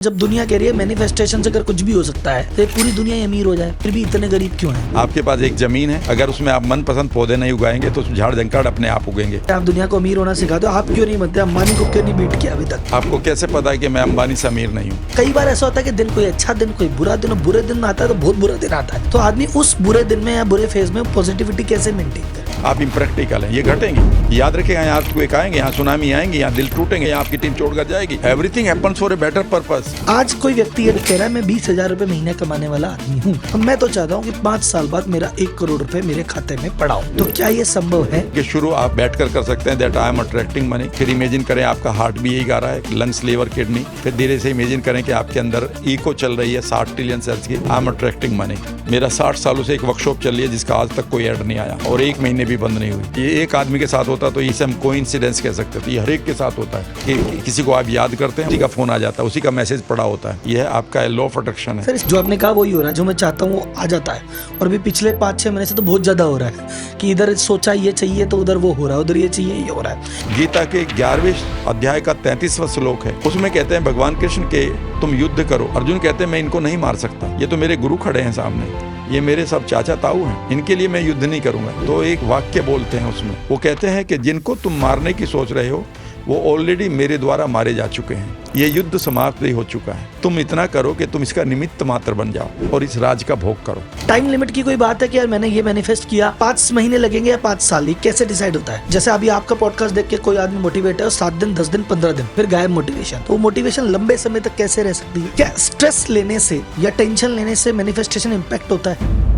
जब दुनिया कह रही है मैनिफेस्टेशन से अगर कुछ भी हो सकता है तो पूरी दुनिया ही अमीर हो जाए, फिर भी इतने गरीब क्यों हैं? आपके पास एक जमीन है, अगर उसमें आप मनपसंद पौधे नहीं उगाएंगे तो झाड़ जंगल अपने आप उगेंगे। आप दुनिया को अमीर होना सिखा दो, आप क्यों नहीं बनते? अंबानी को क्यों नहीं बीट किया अभी तक? आपको कैसे पता है कि मैं अंबानी से अमीर नहीं हूँ? कई बार ऐसा होता है कि दिन कोई अच्छा दिन कोई बुरा दिन, बुरे दिन में आता है तो बहुत बुरा दिन आता है, तो आदमी उस बुरे दिन में या बुरे फेज में पॉजिटिविटी कैसे मेंटेन करे? आप इम्प्रैक्टिकल हैं, ये घटेंगे। याद रखेगा, यहाँ अर्थक्वेक आएंगे, यहाँ सुनामी आएंगे, यहाँ दिल टूटेंगे, यहाँ आपकी टीम छोड़कर जाएगी। Everything happens for a better purpose. आज कोई व्यक्ति ये कह रहा है मैं 20,000 रुपए महीने कमाने वाला आदमी हूँ, मैं तो चाहता हूँ कि 5 साल बाद मेरा 1 करोड़ रुपए मेरे खाते में पड़ा हो, तो क्या ये संभव है? कि शुरू आप बैठकर कर सकते हैं, that I am attracting money. फिर इमेजिन करें आपका हार्ट भी यही गा रहा है, लंग्स, लीवर, किडनी। फिर धीरे से इमेजिन करें कि आपके अंदर इको चल रही है 60 ट्रिलियन सेल्स की। I am attracting money. मेरा 60 सालों से एक वर्कशॉप चल रही है जिसका आज तक कोई ऐड नहीं आया और 1 महीने भी बंद नहीं हुई। ये एक आदमी के साथ होता तो इसे हम कोइंसिडेंस कह सकते थे। ये हर एक के साथ होता है कि किसी को आप याद करते हैं, उसी का फोन आ जाता है, उसी का मैसेज पड़ा होता है। यह आपका लॉ ऑफ अट्रैक्शन है। सर जो आपने कहा वही हो रहा है, जो मैं चाहता हूँ वो आ जाता है, और भी पिछले 5-6 महीने से तो बहुत ज्यादा हो रहा है कि इधर सोचा ये चाहिए तो उधर वो हो रहा है, उधर ये चाहिए ये हो रहा है। गीता के 11वें अध्याय का 33वां श्लोक है, उसमें कहते हैं भगवान कृष्ण के तुम युद्ध करो। अर्जुन कहते हैं मैं इनको नहीं मार सकता, ये तो मेरे गुरु खड़े हैं सामने, ये मेरे सब चाचा ताऊ हैं, इनके लिए मैं युद्ध नहीं करूंगा। तो एक वाक्य बोलते हैं उसमें, वो कहते हैं कि जिनको तुम मारने की सोच रहे हो वो ऑलरेडी मेरे द्वारा मारे जा चुके हैं, ये युद्ध समाप्त ही हो चुका है। तुम इतना करो कि तुम इसका निमित्त मात्र बन जाओ और इस राज का भोग करो। टाइम लिमिट की कोई बात है कि यार मैंने ये मैनिफेस्ट किया, 5 महीने लगेंगे या 5 साल, ही कैसे डिसाइड होता है? जैसे अभी आपका पॉडकास्ट देख के कोई आदमी मोटिवेट है और 7 दिन 10 दिन 15 दिन फिर गायब मोटिवेशन, तो मोटिवेशन लंबे समय तक कैसे रह सकती है? क्या स्ट्रेस लेने से या टेंशन लेने से मैनिफेस्टेशन इम्पैक्ट होता है?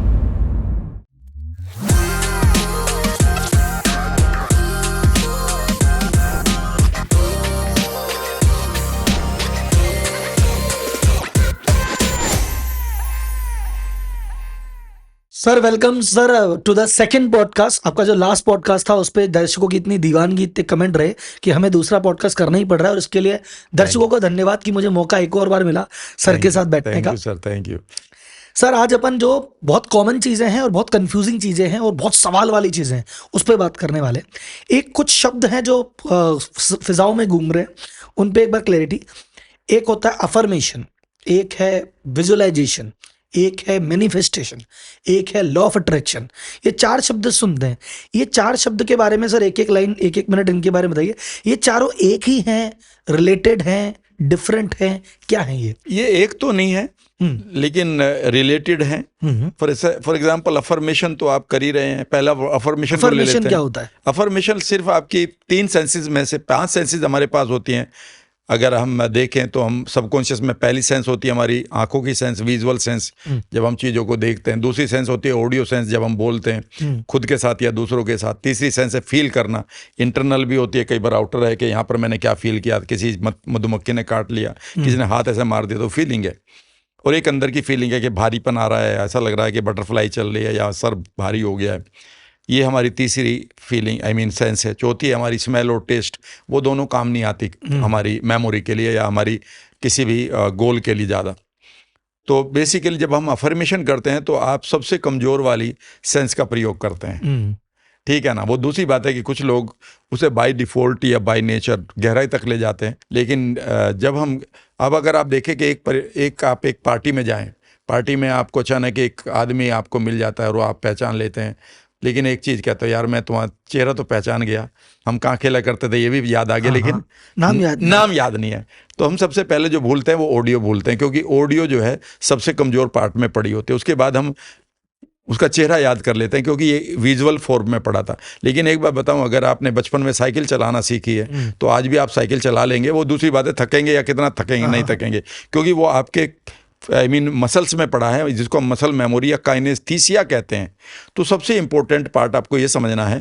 Sir welcome sir to the second podcast. आपका जो लास्ट पॉडकास्ट था उस पे दर्शकों की इतनी दीवानगी, इतने कमेंट रहे कि हमें दूसरा पॉडकास्ट करना ही पड़ रहा है, और इसके लिए दर्शकों को धन्यवाद कि मुझे मौका एक और बार मिला सर के साथ बैठने का। सर थैंक यू सर आज अपन जो बहुत कॉमन चीजें हैं और बहुत कंफ्यूजिंग चीजें हैं और बहुत सवाल वाली चीजें हैं उस पर बात करने वाले। एक कुछ शब्द हैं जो फिजाओं में घूम रहे हैं, उन पे एक बार क्लैरिटी। एक होता है अफर्मेशन, एक है विजुअलाइजेशन, एक है मैनिफेस्टेशन, एक है लॉ ऑफ अट्रैक्शन। ये 4 शब्द सुनते हैं, ये 4 शब्द के बारे में सर एक लाइन 1 मिनट इनके बारे में बताइए। ये चारों एक ही हैं, रिलेटेड हैं, डिफरेंट हैं, क्या है ये एक तो नहीं है लेकिन रिलेटेड है। फॉर एग्जाम्पल अफर्मेशन तो आप कर ही रहे हैं। पहला अफर्मेशन को ले लेते हैं। क्या होता है? अफर्मेशन सिर्फ आपकी 3 सेंसेस में से 5 सेंसेस हमारे पास होती हैं। अगर हम देखें तो हम सबकॉन्शियस में पहली सेंस होती है हमारी आंखों की सेंस, विजुअल सेंस, जब हम चीज़ों को देखते हैं। दूसरी सेंस होती है ऑडियो सेंस, जब हम बोलते हैं खुद के साथ या दूसरों के साथ। तीसरी सेंस है फील करना, इंटरनल भी होती है, कई बार आउटर है कि यहाँ पर मैंने क्या फील किया, किसी मधुमक्खी ने काट लिया, किसी ने हाथ ऐसे मार दिया, तो फीलिंग है। और एक अंदर की फीलिंग है कि भारीपन आ रहा है, ऐसा लग रहा है कि बटरफ्लाई चल रही है या सर भारी हो गया है। ये हमारी तीसरी फीलिंग सेंस है। चौथी है हमारी स्मेल और टेस्ट, वो दोनों काम नहीं आती हमारी मेमोरी के लिए या हमारी किसी भी गोल के लिए ज़्यादा। तो बेसिकली जब हम अफर्मेशन करते हैं तो आप सबसे कमज़ोर वाली सेंस का प्रयोग करते हैं, ठीक है ना। वो दूसरी बात है कि कुछ लोग उसे बाय डिफ़ॉल्ट या बाय नेचर गहराई तक ले जाते हैं। लेकिन जब हम अब अगर आप देखें कि आप एक पार्टी में जाएं, पार्टी में आपको अचानक एक आदमी आपको मिल जाता है और आप पहचान लेते हैं, लेकिन एक चीज़ कहता है यार मैं तुम्हारा चेहरा तो पहचान गया, हम कहाँ खेला करते थे ये भी याद आ गया, लेकिन नाम याद नहीं है। तो हम सबसे पहले जो भूलते हैं वो ऑडियो भूलते हैं, क्योंकि ऑडियो जो है सबसे कमज़ोर पार्ट में पड़ी होती है। उसके बाद हम उसका चेहरा याद कर लेते हैं क्योंकि ये विजुअल फॉर्म में पड़ा था। लेकिन एक बात बताऊं, अगर आपने बचपन में साइकिल चलाना सीखी है तो आज भी आप साइकिल चला लेंगे। वो दूसरी बात है थकेंगे या कितना थकेंगे, नहीं थकेंगे, क्योंकि वो आपके मसल्स में पड़ा है, जिसको हम मसल मेमोरी या काइनेस्थीसिया कहते हैं। तो सबसे इम्पोर्टेंट पार्ट आपको ये समझना है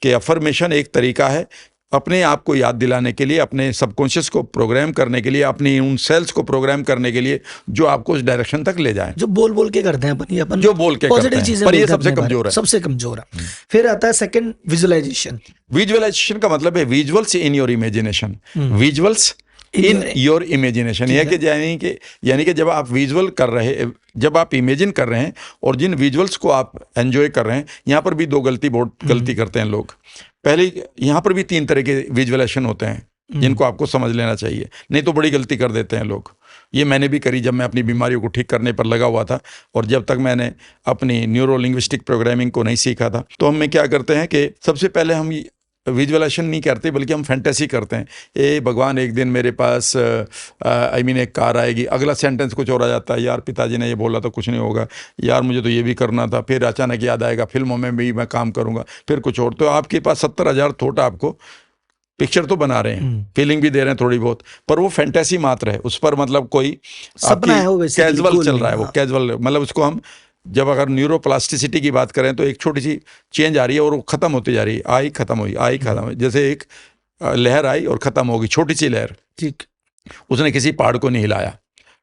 कि अफर्मेशन एक तरीका है अपने आप को याद दिलाने के लिए, अपने सबकॉन्शियस को प्रोग्राम करने के लिए, अपनी उन सेल्स को प्रोग्राम करने के लिए जो आपको उस डायरेक्शन तक ले जाए। जो बोल के करते हैं अपन जो बोल के पॉजिटिव चीजें, पर ये सबसे कमजोर है, सबसे कमजोर है। फिर आता है सेकंड विजुअलाइजेशन। विजुअलाइजेशन का मतलब है visuals in your imagination, visuals in your imagination. यानी कि जब आप विजुअल कर रहे, जब आप इमेजिन कर रहे हैं और जिन विजुअल्स को आप एंजॉय कर रहे हैं, यहाँ पर भी बहुत गलती करते हैं लोग। पहले यहाँ पर भी 3 तरह के विजुअलाइजेशन होते हैं जिनको आपको समझ लेना चाहिए, नहीं तो बड़ी गलती कर देते हैं लोग। ये मैंने भी करी जब मैं अपनी बीमारियों को ठीक करने पर लगा हुआ था, और जब तक मैंने अपनी न्यूरो लिंग्विस्टिक प्रोग्रामिंग को नहीं सीखा था। तो हम क्या करते हैं कि सबसे पहले हम विजुअलाइजेशन नहीं करते, बल्कि हम फैंटेसी करते हैं। भगवान एक दिन मेरे पास एक कार आएगी, अगला सेंटेंस कुछ और आ जाता है, यार पिताजी ने ये बोला तो कुछ नहीं होगा, यार मुझे तो ये भी करना था, फिर अचानक याद आएगा फिल्मों में भी मैं काम करूँगा, फिर कुछ और। तो आपके पास 70,000 थॉट, आपको पिक्चर तो बना रहे हैं, फीलिंग भी दे रहे हैं थोड़ी बहुत, पर वो फैंटेसी मात्र है। उस पर मतलब कोई सपना है वो, कैजुअल चल रहा है, वो कैजुअल, मतलब उसको हम जब अगर न्यूरोप्लास्टिसिटी की बात करें तो एक छोटी सी चेंज आ रही है और वो खत्म होती जा रही है, आई खत्म हुई, आई खत्म हुई, जैसे एक लहर आई और खत्म होगी, छोटी सी लहर, ठीक, उसने किसी पहाड़ को नहीं हिलाया,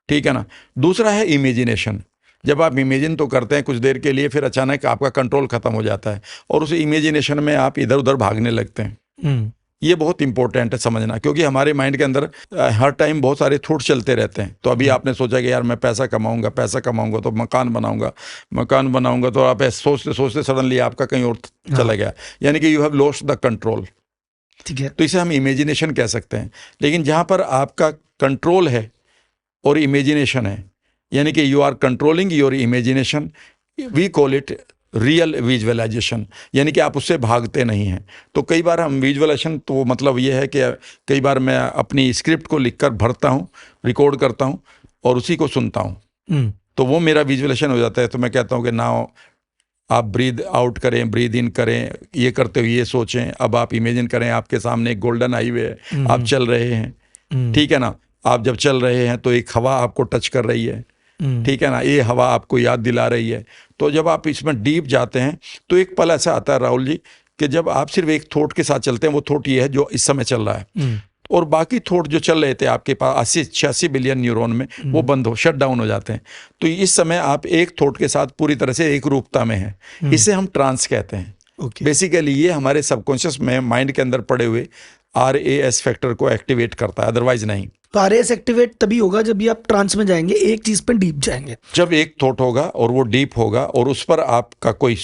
ठीक है ना। दूसरा है इमेजिनेशन। जब आप इमेजिन तो करते हैं कुछ देर के लिए, फिर अचानक आपका कंट्रोल खत्म हो जाता है और उस इमेजिनेशन में आप इधर उधर भागने लगते हैं। ये बहुत इंपॉर्टेंट है समझना, क्योंकि हमारे माइंड के अंदर हर टाइम बहुत सारे थॉट चलते रहते हैं। तो अभी आपने सोचा कि यार मैं पैसा कमाऊंगा तो मकान बनाऊंगा, तो आप सोचते सोचते सडनली आपका कहीं और चला गया, यानी कि you have lost the control, ठीक है। तो इसे हम इमेजिनेशन कह सकते हैं। लेकिन जहाँ पर आपका कंट्रोल है और इमेजिनेशन है, यानी कि you are controlling your imagination, we call it real visualization, यानी कि आप उससे भागते नहीं हैं। तो कई बार हम विजुअलाइजेशन, तो मतलब ये है कि कई बार मैं अपनी स्क्रिप्ट को लिखकर भरता हूँ, रिकॉर्ड करता हूँ और उसी को सुनता हूँ, तो वो मेरा विजुअलाइजेशन हो जाता है। तो मैं कहता हूँ कि नाउ आप ब्रीद आउट करें, ब्रीद इन करें, ये करते हुए ये सोचें। अब आप इमेजिन करें आपके सामने एक गोल्डन हाईवे है, आप चल रहे हैं, ठीक है ना। आप जब चल रहे हैं तो एक हवा आपको टच कर रही है, ठीक है ना, ये हवा आपको याद दिला रही है। तो जब आप इसमें डीप जाते हैं तो एक पल ऐसा आता है राहुल जी कि जब आप सिर्फ एक थॉट के साथ चलते हैं, वो थॉट ये है जो इस समय चल रहा है, और बाकी थॉट जो चल रहे थे आपके पास 80-86 बिलियन न्यूरॉन में, वो बंद हो, शट डाउन हो जाते हैं। तो इस समय आप एक थॉट के साथ पूरी तरह से एक रूपता में हैं। इसे हम ट्रांस कहते हैं। बेसिकली ये हमारे सबकॉन्शियस में माइंड के अंदर पड़े हुए RAS फैक्टर को एक्टिवेट करता है, अदरवाइज नहीं। तो RAS एक्टिवेट तभी होगा जब भी आप ट्रांस में जाएंगे, एक चीज पर डीप जाएंगे, जब एक थॉट होगा और वो डीप होगा और उस पर आपका कोई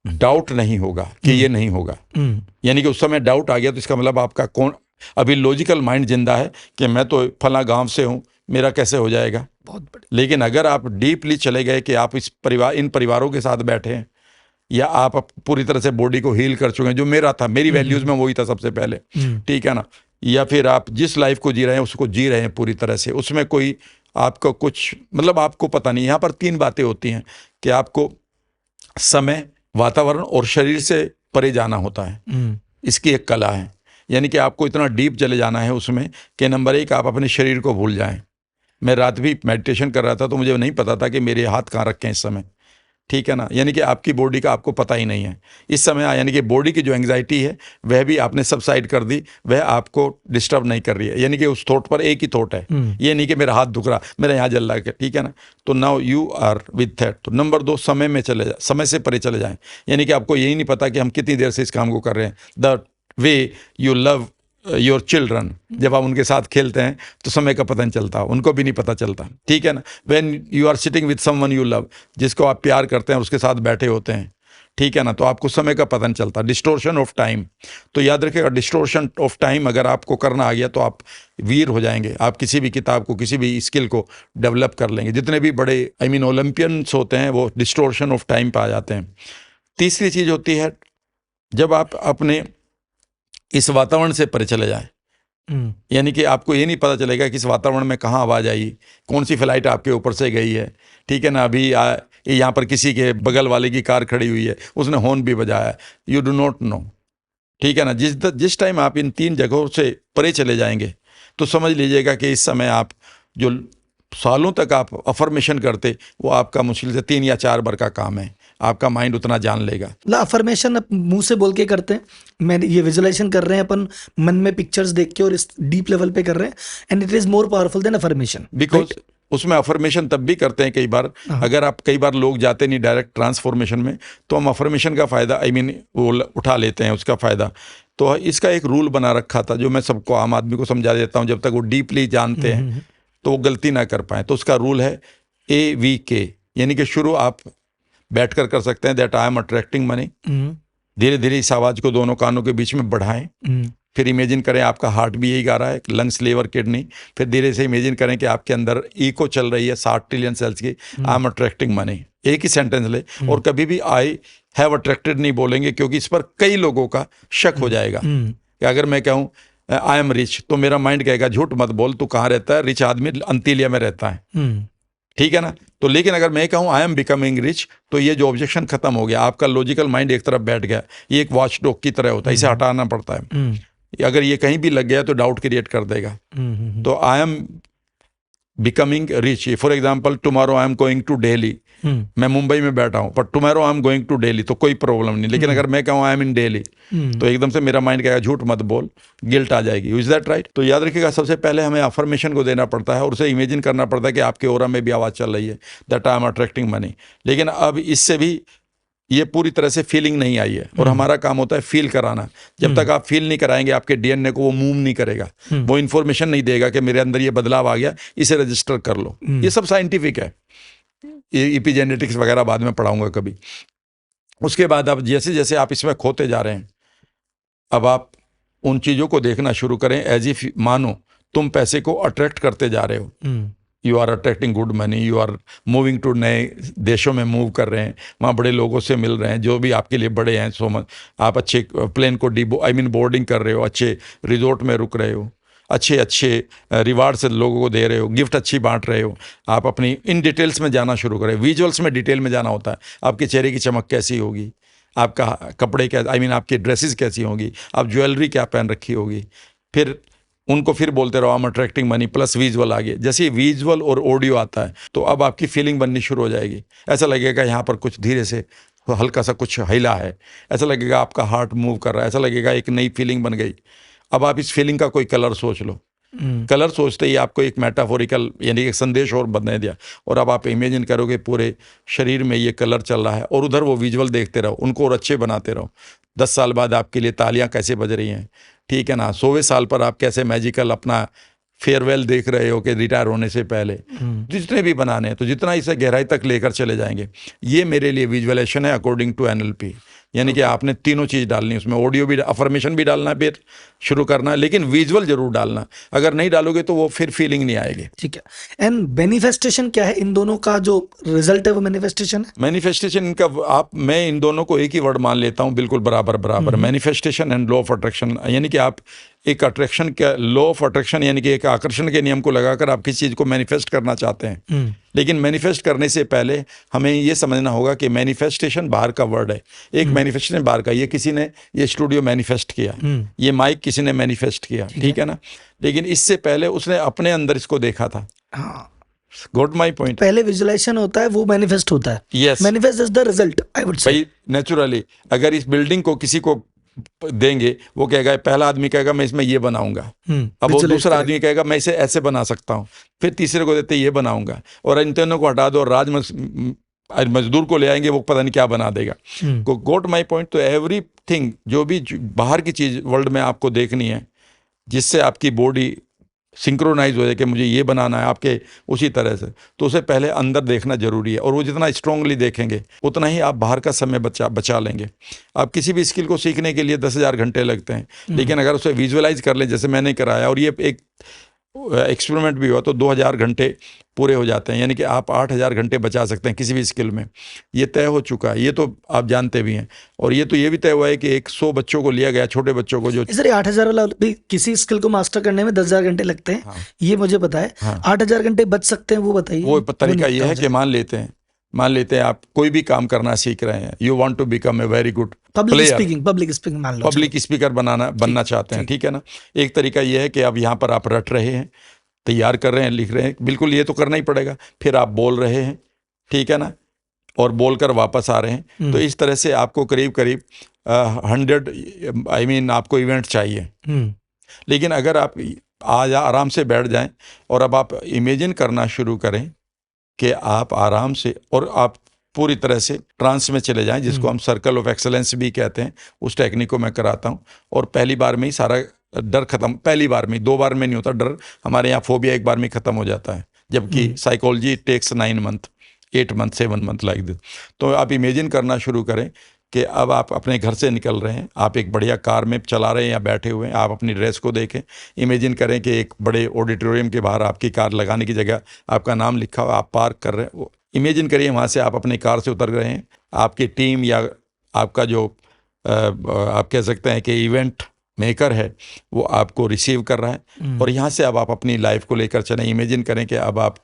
डाउट नहीं होगा कि ये नहीं होगा। यानी कि उस समय डाउट आ गया तो इसका मतलब आपका कौन, अभी लॉजिकल माइंड जिंदा है कि मैं तो फला गांव से हूं, मेरा कैसे हो जाएगा, बहुत बड़ी। लेकिन अगर आप डीपली चले गए कि आप इन परिवारों के साथ बैठे हैं, या आप पूरी तरह से बॉडी को हील कर चुके हैं, जो मेरा था, मेरी वैल्यूज में वही था सबसे पहले, ठीक है ना, या फिर आप जिस लाइफ को जी रहे हैं उसको जी रहे हैं पूरी तरह से, उसमें कोई आपको कुछ मतलब आपको पता नहीं। यहाँ पर 3 बातें होती हैं कि आपको समय, वातावरण और शरीर से परे जाना होता है। इसकी एक कला है, यानी कि आपको इतना डीप चले जाना है उसमें कि नंबर 1 आप अपने शरीर को भूल जाएं। मैं रात भी मेडिटेशन कर रहा था तो मुझे नहीं पता था कि मेरे हाथ कहाँ रखे हैं इस समय, ठीक है ना, यानी कि आपकी बॉडी का आपको पता ही नहीं है इस समय। यानी कि बॉडी की जो एंग्जाइटी है वह भी आपने सबसाइड कर दी, वह आपको डिस्टर्ब नहीं कर रही है। यानी कि उस थॉट पर एक ही थॉट है, ये नहीं कि मेरा हाथ दुख रहा, मेरा यहाँ जल रहा है, ठीक है ना। तो now you are with that. तो नंबर 2, समय में चले जाए, समय से परे चले जाएं। यानी कि आपको यही नहीं पता कि हम कितनी देर से इस काम को कर रहे हैं। The way you love your children, जब आप उनके साथ खेलते हैं तो समय का पता नहीं चलता, उनको भी नहीं पता चलता, ठीक है ना। When you are sitting with someone you love, जिसको आप प्यार करते हैं उसके साथ बैठे होते हैं, ठीक है ना, तो आपको समय का पता नहीं चलता। डिस्टोर्शन ऑफ टाइम, तो याद रखिएगा डिस्टोर्शन ऑफ टाइम अगर आपको करना आ गया तो आप वीर हो जाएंगे। आप किसी भी किताब को, किसी भी स्किल को डेवलप कर लेंगे। जितने भी बड़े ओलंपियंस होते हैं वो डिस्टोर्शन ऑफ टाइम पर आ जाते हैं। तीसरी चीज़ होती है जब आप अपने इस वातावरण से परे चले जाएं, यानी कि आपको ये नहीं पता चलेगा कि इस वातावरण में कहाँ आवाज़ आई, कौन सी फ्लाइट आपके ऊपर से गई है, ठीक है ना। अभी यहाँ पर किसी के बगल वाले की कार खड़ी हुई है, उसने हॉर्न भी बजाया, यू डू नॉट नो, ठीक है ना। जिस टाइम आप इन 3 जगहों से परे चले जाएंगे तो समझ लीजिएगा कि इस समय आप जो सालों तक आप अफर्मेशन करते, वो आपका मुश्किल से 3 या 4 बार का काम है। आपका माइंड उतना जान लेगा। अफर्मेशन मुंह से बोल के करते हैं, मैं ये विजुअलाइजेशन कर रहे हैं अपन मन में पिक्चर्स देख के और इस डीप लेवल पे कर रहे हैं, and it is more powerful than affirmation, because उसमें अफर्मेशन तब भी करते हैं कई बार। अगर आप कई बार लोग जाते नहीं डायरेक्ट ट्रांसफॉर्मेशन में, तो हम अफर्मेशन का फ़ायदा वो उठा लेते हैं उसका फ़ायदा। तो इसका एक रूल बना रखा था जो मैं सबको, आम आदमी को समझा देता हूँ, जब तक वो डीपली जानते हैं तो वो गलती ना कर पाए। तो उसका रूल है AVK, यानी कि शुरू आप बैठकर कर सकते हैं, that I am attracting money. धीरे धीरे इस आवाज़ को दोनों कानों के बीच में बढ़ाएं, फिर इमेजिन करें आपका हार्ट भी यही गा रहा है, लंग्स, लीवर, किडनी। फिर धीरे से इमेजिन करें कि आपके अंदर इको चल रही है 60 ट्रिलियन सेल्स की, आई एम अट्रैक्टिंग मनी। एक ही सेंटेंस ले, और कभी भी आई हैव अट्रैक्टेड नहीं बोलेंगे, क्योंकि इस पर कई लोगों का शक हो जाएगा। कि अगर मैं कहूँ आई एम रिच, तो मेरा माइंड कहेगा झूठ मत बोल, तू कहाँ रहता है, रिच आदमी अंतिलिया में रहता है, ठीक है ना। तो लेकिन अगर मैं कहूँ आई एम बिकमिंग रिच, तो ये जो ऑब्जेक्शन खत्म हो गया, आपका लॉजिकल माइंड एक तरफ बैठ गया। ये एक वॉच डॉग की तरह होता है, इसे हटाना पड़ता है। अगर ये कहीं भी लग गया तो डाउट क्रिएट कर देगा। तो I am becoming rich, for example tomorrow I am going to Delhi, मैं मुंबई में बैठा हूँ, पर tomorrow I am going to Delhi, तो कोई प्रॉब्लम नहीं। लेकिन अगर मैं कहूँ आई एम इन दिल्ली, तो एकदम से मेरा माइंड कहेगा झूठ मत बोल, गिल्ट आ जाएगी। Is that right? तो याद रखिएगा, सबसे पहले हमें अफर्मेशन को देना पड़ता है और उसे इमेजिन करना पड़ता है कि आपके ओरा में भी आवाज़ चल रही है, that I am attracting money. लेकिन अब इससे भी ये पूरी तरह से फीलिंग नहीं आई है, और हमारा काम होता है फील कराना। जब तक आप फील नहीं कराएंगे, आपके डीएनए को वो मूव नहीं करेगा, वो इन्फॉर्मेशन नहीं देगा कि मेरे अंदर ये बदलाव आ गया, इसे रजिस्टर कर लो। ये सब साइंटिफिक है, एपिजेनेटिक्स वगैरह बाद में पढ़ाऊंगा कभी। उसके बाद अब जैसे जैसे आप इसमें खोते जा रहे हैं, अब आप उन चीज़ों को देखना शुरू करें एज इफ मानो तुम पैसे को अट्रैक्ट करते जा रहे हो। You are attracting good money, you are moving to नए देशों में मूव कर रहे हैं, वहाँ बड़े लोगों से मिल रहे हैं जो भी आपके लिए बड़े हैं। सो मच आप अच्छे प्लेन को बोर्डिंग कर रहे हो, अच्छे रिजॉर्ट में रुक रहे हो, अच्छे रिवार्ड्स लोगों को दे रहे हो, गिफ्ट अच्छी बांट रहे हो। आप अपनी इन डिटेल्स में जाना शुरू करें। विजुअल्स में डिटेल में जाना होता है। आपके चेहरे की चमक कैसी होगी, आपका कपड़े क्या आपकी ड्रेसेस कैसी होंगी, आप ज्वेलरी क्या पहन रखी होगी। फिर उनको फिर बोलते रहो I am attracting money, plus visual आगे। जैसे विजुअल और ऑडियो आता है तो अब आपकी फीलिंग बननी शुरू हो जाएगी। ऐसा लगेगा यहाँ पर कुछ धीरे से हल्का सा कुछ हिला है, ऐसा लगेगा आपका हार्ट मूव कर रहा है, ऐसा लगेगा एक नई फीलिंग बन गई। अब आप इस फीलिंग का कोई कलर सोच लो। कलर सोचते ही आपको एक मेटाफोरिकल यानी एक संदेश और बदने दिया, और अब आप इमेजिन करोगे पूरे शरीर में ये कलर चल रहा है, और उधर वो विजुअल देखते रहो, उनको और अच्छे बनाते रहो। 10 साल बाद आपके लिए तालियां कैसे बज रही हैं, ठीक है ना। 100वें साल पर आप कैसे मैजिकल अपना फेयरवेल देख रहे हो कि रिटायर होने से पहले। जितने भी बनाने हैं, तो जितना इसे गहराई तक लेकर चले जाएंगे। ये मेरे लिए विजुअलाइजेशन है अकॉर्डिंग टू NLP। यानी कि आपने तीनों चीज़ डालनी, उसमें ऑडियो भी, अफर्मेशन भी डालना, फिर शुरू करना, लेकिन विजुअल जरूर डालना। अगर नहीं डालोगे तो वो फिर फीलिंग नहीं आएगी। ठीक है। एंड मैनिफेस्टेशन क्या है? इन दोनों का जो रिजल्ट है वो मैनिफेस्टेशन है। मैनिफेस्टेशन इनका मैं इन दोनों को एक ही वर्ड मान लेता हूँ, बिल्कुल बराबर। Manifestation and law of attraction, यानी कि आप एक अट्रैक्शन का लॉ ऑफ अट्रैक्शन, यानी कि एक आकर्षण के नियम को लगाकर आप किसी चीज़ को मैनिफेस्ट करना चाहते हैं। लेकिन मैनिफेस्ट करने से पहले हमें ये समझना होगा कि मैनिफेस्टेशन बाहर का वर्ड है। एक मैनिफेस्टेशन बाहर का, ये किसी ने ये स्टूडियो मैनिफेस्ट किया, ये माइक किसी ने मैनिफेस्ट किया, ठीक है ना। लेकिन इससे पहले उसने अपने अंदर इसको देखा था। Got my point? पहले विजुअलाइजेशन होता है, वो मैनिफेस्ट होता है। Yes, manifest is the result, I would say. भाई नेचुरली अगर इस बिल्डिंग को किसी को देंगे, वो कहेगा, पहला आदमी कहेगा मैं इसमें ये बनाऊंगा, अब वो दूसरा आदमी कहेगा मैं इसे ऐसे बना सकता हूँ, फिर तीसरे को देते ये बनाऊंगा, और इन तीनों को हटा दो और मजदूर को ले आएंगे, वो पता नहीं क्या बना देगा। Got my point? तो एवरीथिंग जो भी बाहर की चीज वर्ल्ड में आपको देखनी है, जिससे आपकी बॉडी सिंक्रोनाइज हो जाए कि मुझे ये बनाना है आपके उसी तरह से, तो उसे पहले अंदर देखना जरूरी है। और वो जितना स्ट्रांगली देखेंगे उतना ही आप बाहर का समय बचा लेंगे। आप किसी भी स्किल को सीखने के लिए 10,000 घंटे लगते हैं, लेकिन अगर उसे विजुअलाइज कर लें, जैसे मैंने कराया, और ये एक एक्सपेरिमेंट भी हुआ, तो 2,000 घंटे पूरे हो जाते हैं। यानी कि आप 8,000 घंटे बचा सकते हैं किसी भी स्किल में। ये तय हो चुका है, ये तो आप जानते भी हैं। और ये भी तय हुआ है कि 100 बच्चों को लिया गया, छोटे बच्चों को, जो सर 8,000 वाला भी किसी स्किल को मास्टर करने में 10,000 घंटे लगते हैं। हाँ। ये मुझे पता है। हाँ। 8,000 घंटे बच सकते हैं, वो बताइए। वो तरीका ये है कि मान लेते हैं आप कोई भी काम करना सीख रहे हैं, you want to become a very good public speaking मान लो, पब्लिक स्पीकर बनना चाहते हैं, ठीक है ना। एक तरीका ये है कि अब यहाँ पर आप रट रहे हैं, तैयार कर रहे हैं, लिख रहे हैं, बिल्कुल ये तो करना ही पड़ेगा। फिर आप बोल रहे हैं, ठीक है ना, और बोलकर वापस आ रहे हैं। तो इस तरह से आपको करीब 100 आपको इवेंट चाहिए। लेकिन अगर आप आज आराम से बैठ जाएं और अब आप इमेजिन करना शुरू करें कि आप आराम से, और आप पूरी तरह से ट्रांस में चले जाएं, जिसको हम सर्कल ऑफ एक्सेलेंस भी कहते हैं, उस टेक्निक को मैं कराता हूं। और पहली बार में ही सारा डर खत्म, पहली बार में, 2 बार में नहीं होता डर। हमारे यहाँ फोबिया 1 बार में खत्म हो जाता है, जबकि psychology takes 9 month, 8 month, 7 month like this. तो आप इमेजिन करना शुरू करें कि अब आप अपने घर से निकल रहे हैं, आप एक बढ़िया कार में चला रहे हैं या बैठे हुए हैं, आप अपनी ड्रेस को देखें, इमेजिन करें कि एक बड़े ऑडिटोरियम के बाहर आपकी कार लगाने की जगह आपका नाम लिखा हुआ, आप पार्क कर रहे हैं, वो इमेजिन करिए वहाँ से आप अपनी कार से उतर रहे हैं, आपकी टीम या आपका जो आप कह सकते हैं कि इवेंट मेकर है वो आपको रिसीव कर रहा है, और यहाँ से अब आप अपनी लाइफ को लेकर चलें। इमेजिन करें कि अब आप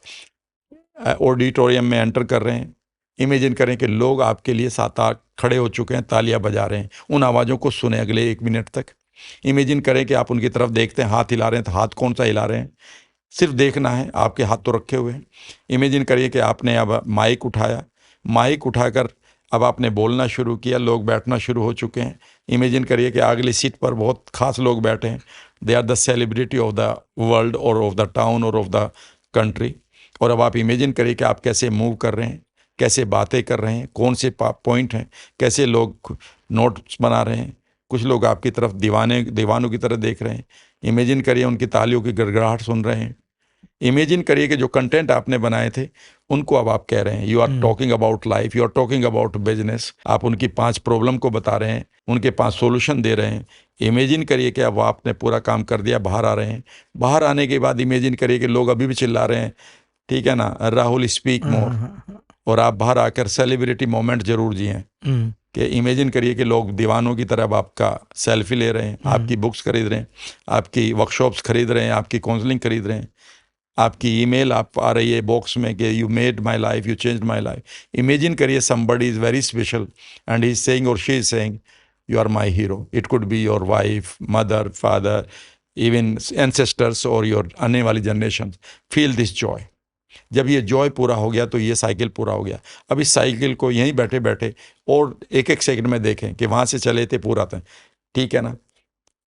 ऑडिटोरियम में एंटर कर रहे हैं, इमेजिन करें कि लोग आपके लिए साथ आ खड़े हो चुके हैं, तालियां बजा रहे हैं, उन आवाज़ों को सुने अगले 1 मिनट तक। इमेजिन करें कि आप उनकी तरफ देखते हैं, हाथ हिला रहे हैं, तो हाथ कौन सा हिला रहे हैं, सिर्फ देखना है, आपके हाथ तो रखे हुए हैं। इमेजिन करिए कि आपने अब माइक उठाया, माइक उठाकर अब आपने बोलना शुरू किया, लोग बैठना शुरू हो चुके हैं। इमेजिन करिए कि अगली सीट पर बहुत खास लोग बैठे हैं, they are the celebrity of the world और ऑफ द टाउन और ऑफ द कंट्री। और अब आप इमेजिन करिए कि आप कैसे मूव कर रहे हैं, कैसे बातें कर रहे हैं, कौन से पॉइंट हैं, कैसे लोग नोट्स बना रहे हैं, कुछ लोग आपकी तरफ दीवानों की तरह देख रहे हैं। इमेजिन करिए उनकी तालियों की गड़गड़ाहट सुन रहे हैं। इमेजिन करिए कि जो कंटेंट आपने बनाए थे उनको अब आप कह रहे हैं, you are talking about life, you are talking about business, आप उनकी 5 प्रॉब्लम को बता रहे हैं, उनके 5 सॉल्यूशन दे रहे हैं। इमेजिन करिए कि अब आपने पूरा काम कर दिया, बाहर आ रहे हैं। बाहर आने के बाद इमेजिन करिए कि लोग अभी भी चिल्ला रहे हैं, ठीक है ना, राहुल स्पीक मोर, और आप बाहर आकर सेलिब्रिटी मोमेंट जरूर जिए कि इमेजिन करिए कि लोग दीवानों की तरह आपका सेल्फी ले रहे हैं, आपकी बुक्स खरीद रहे हैं, आपकी वर्कशॉप्स खरीद रहे हैं, आपकी काउंसलिंग खरीद रहे हैं, आपकी ईमेल आप आ रही है बॉक्स में कि you made my life, you changed my life. Imagine करिए somebody is very special and he is saying और she is saying you are my hero. It could be your wife, mother, father, even ancestors और your आने वाली generation. Feel this Joy. जब ये Joy पूरा हो गया तो ये साइकिल पूरा हो गया। अब इस साइकिल को यहीं बैठे बैठे और एक एक सेकंड में देखें कि वहाँ से चले थे पूरा था, ठीक है ना।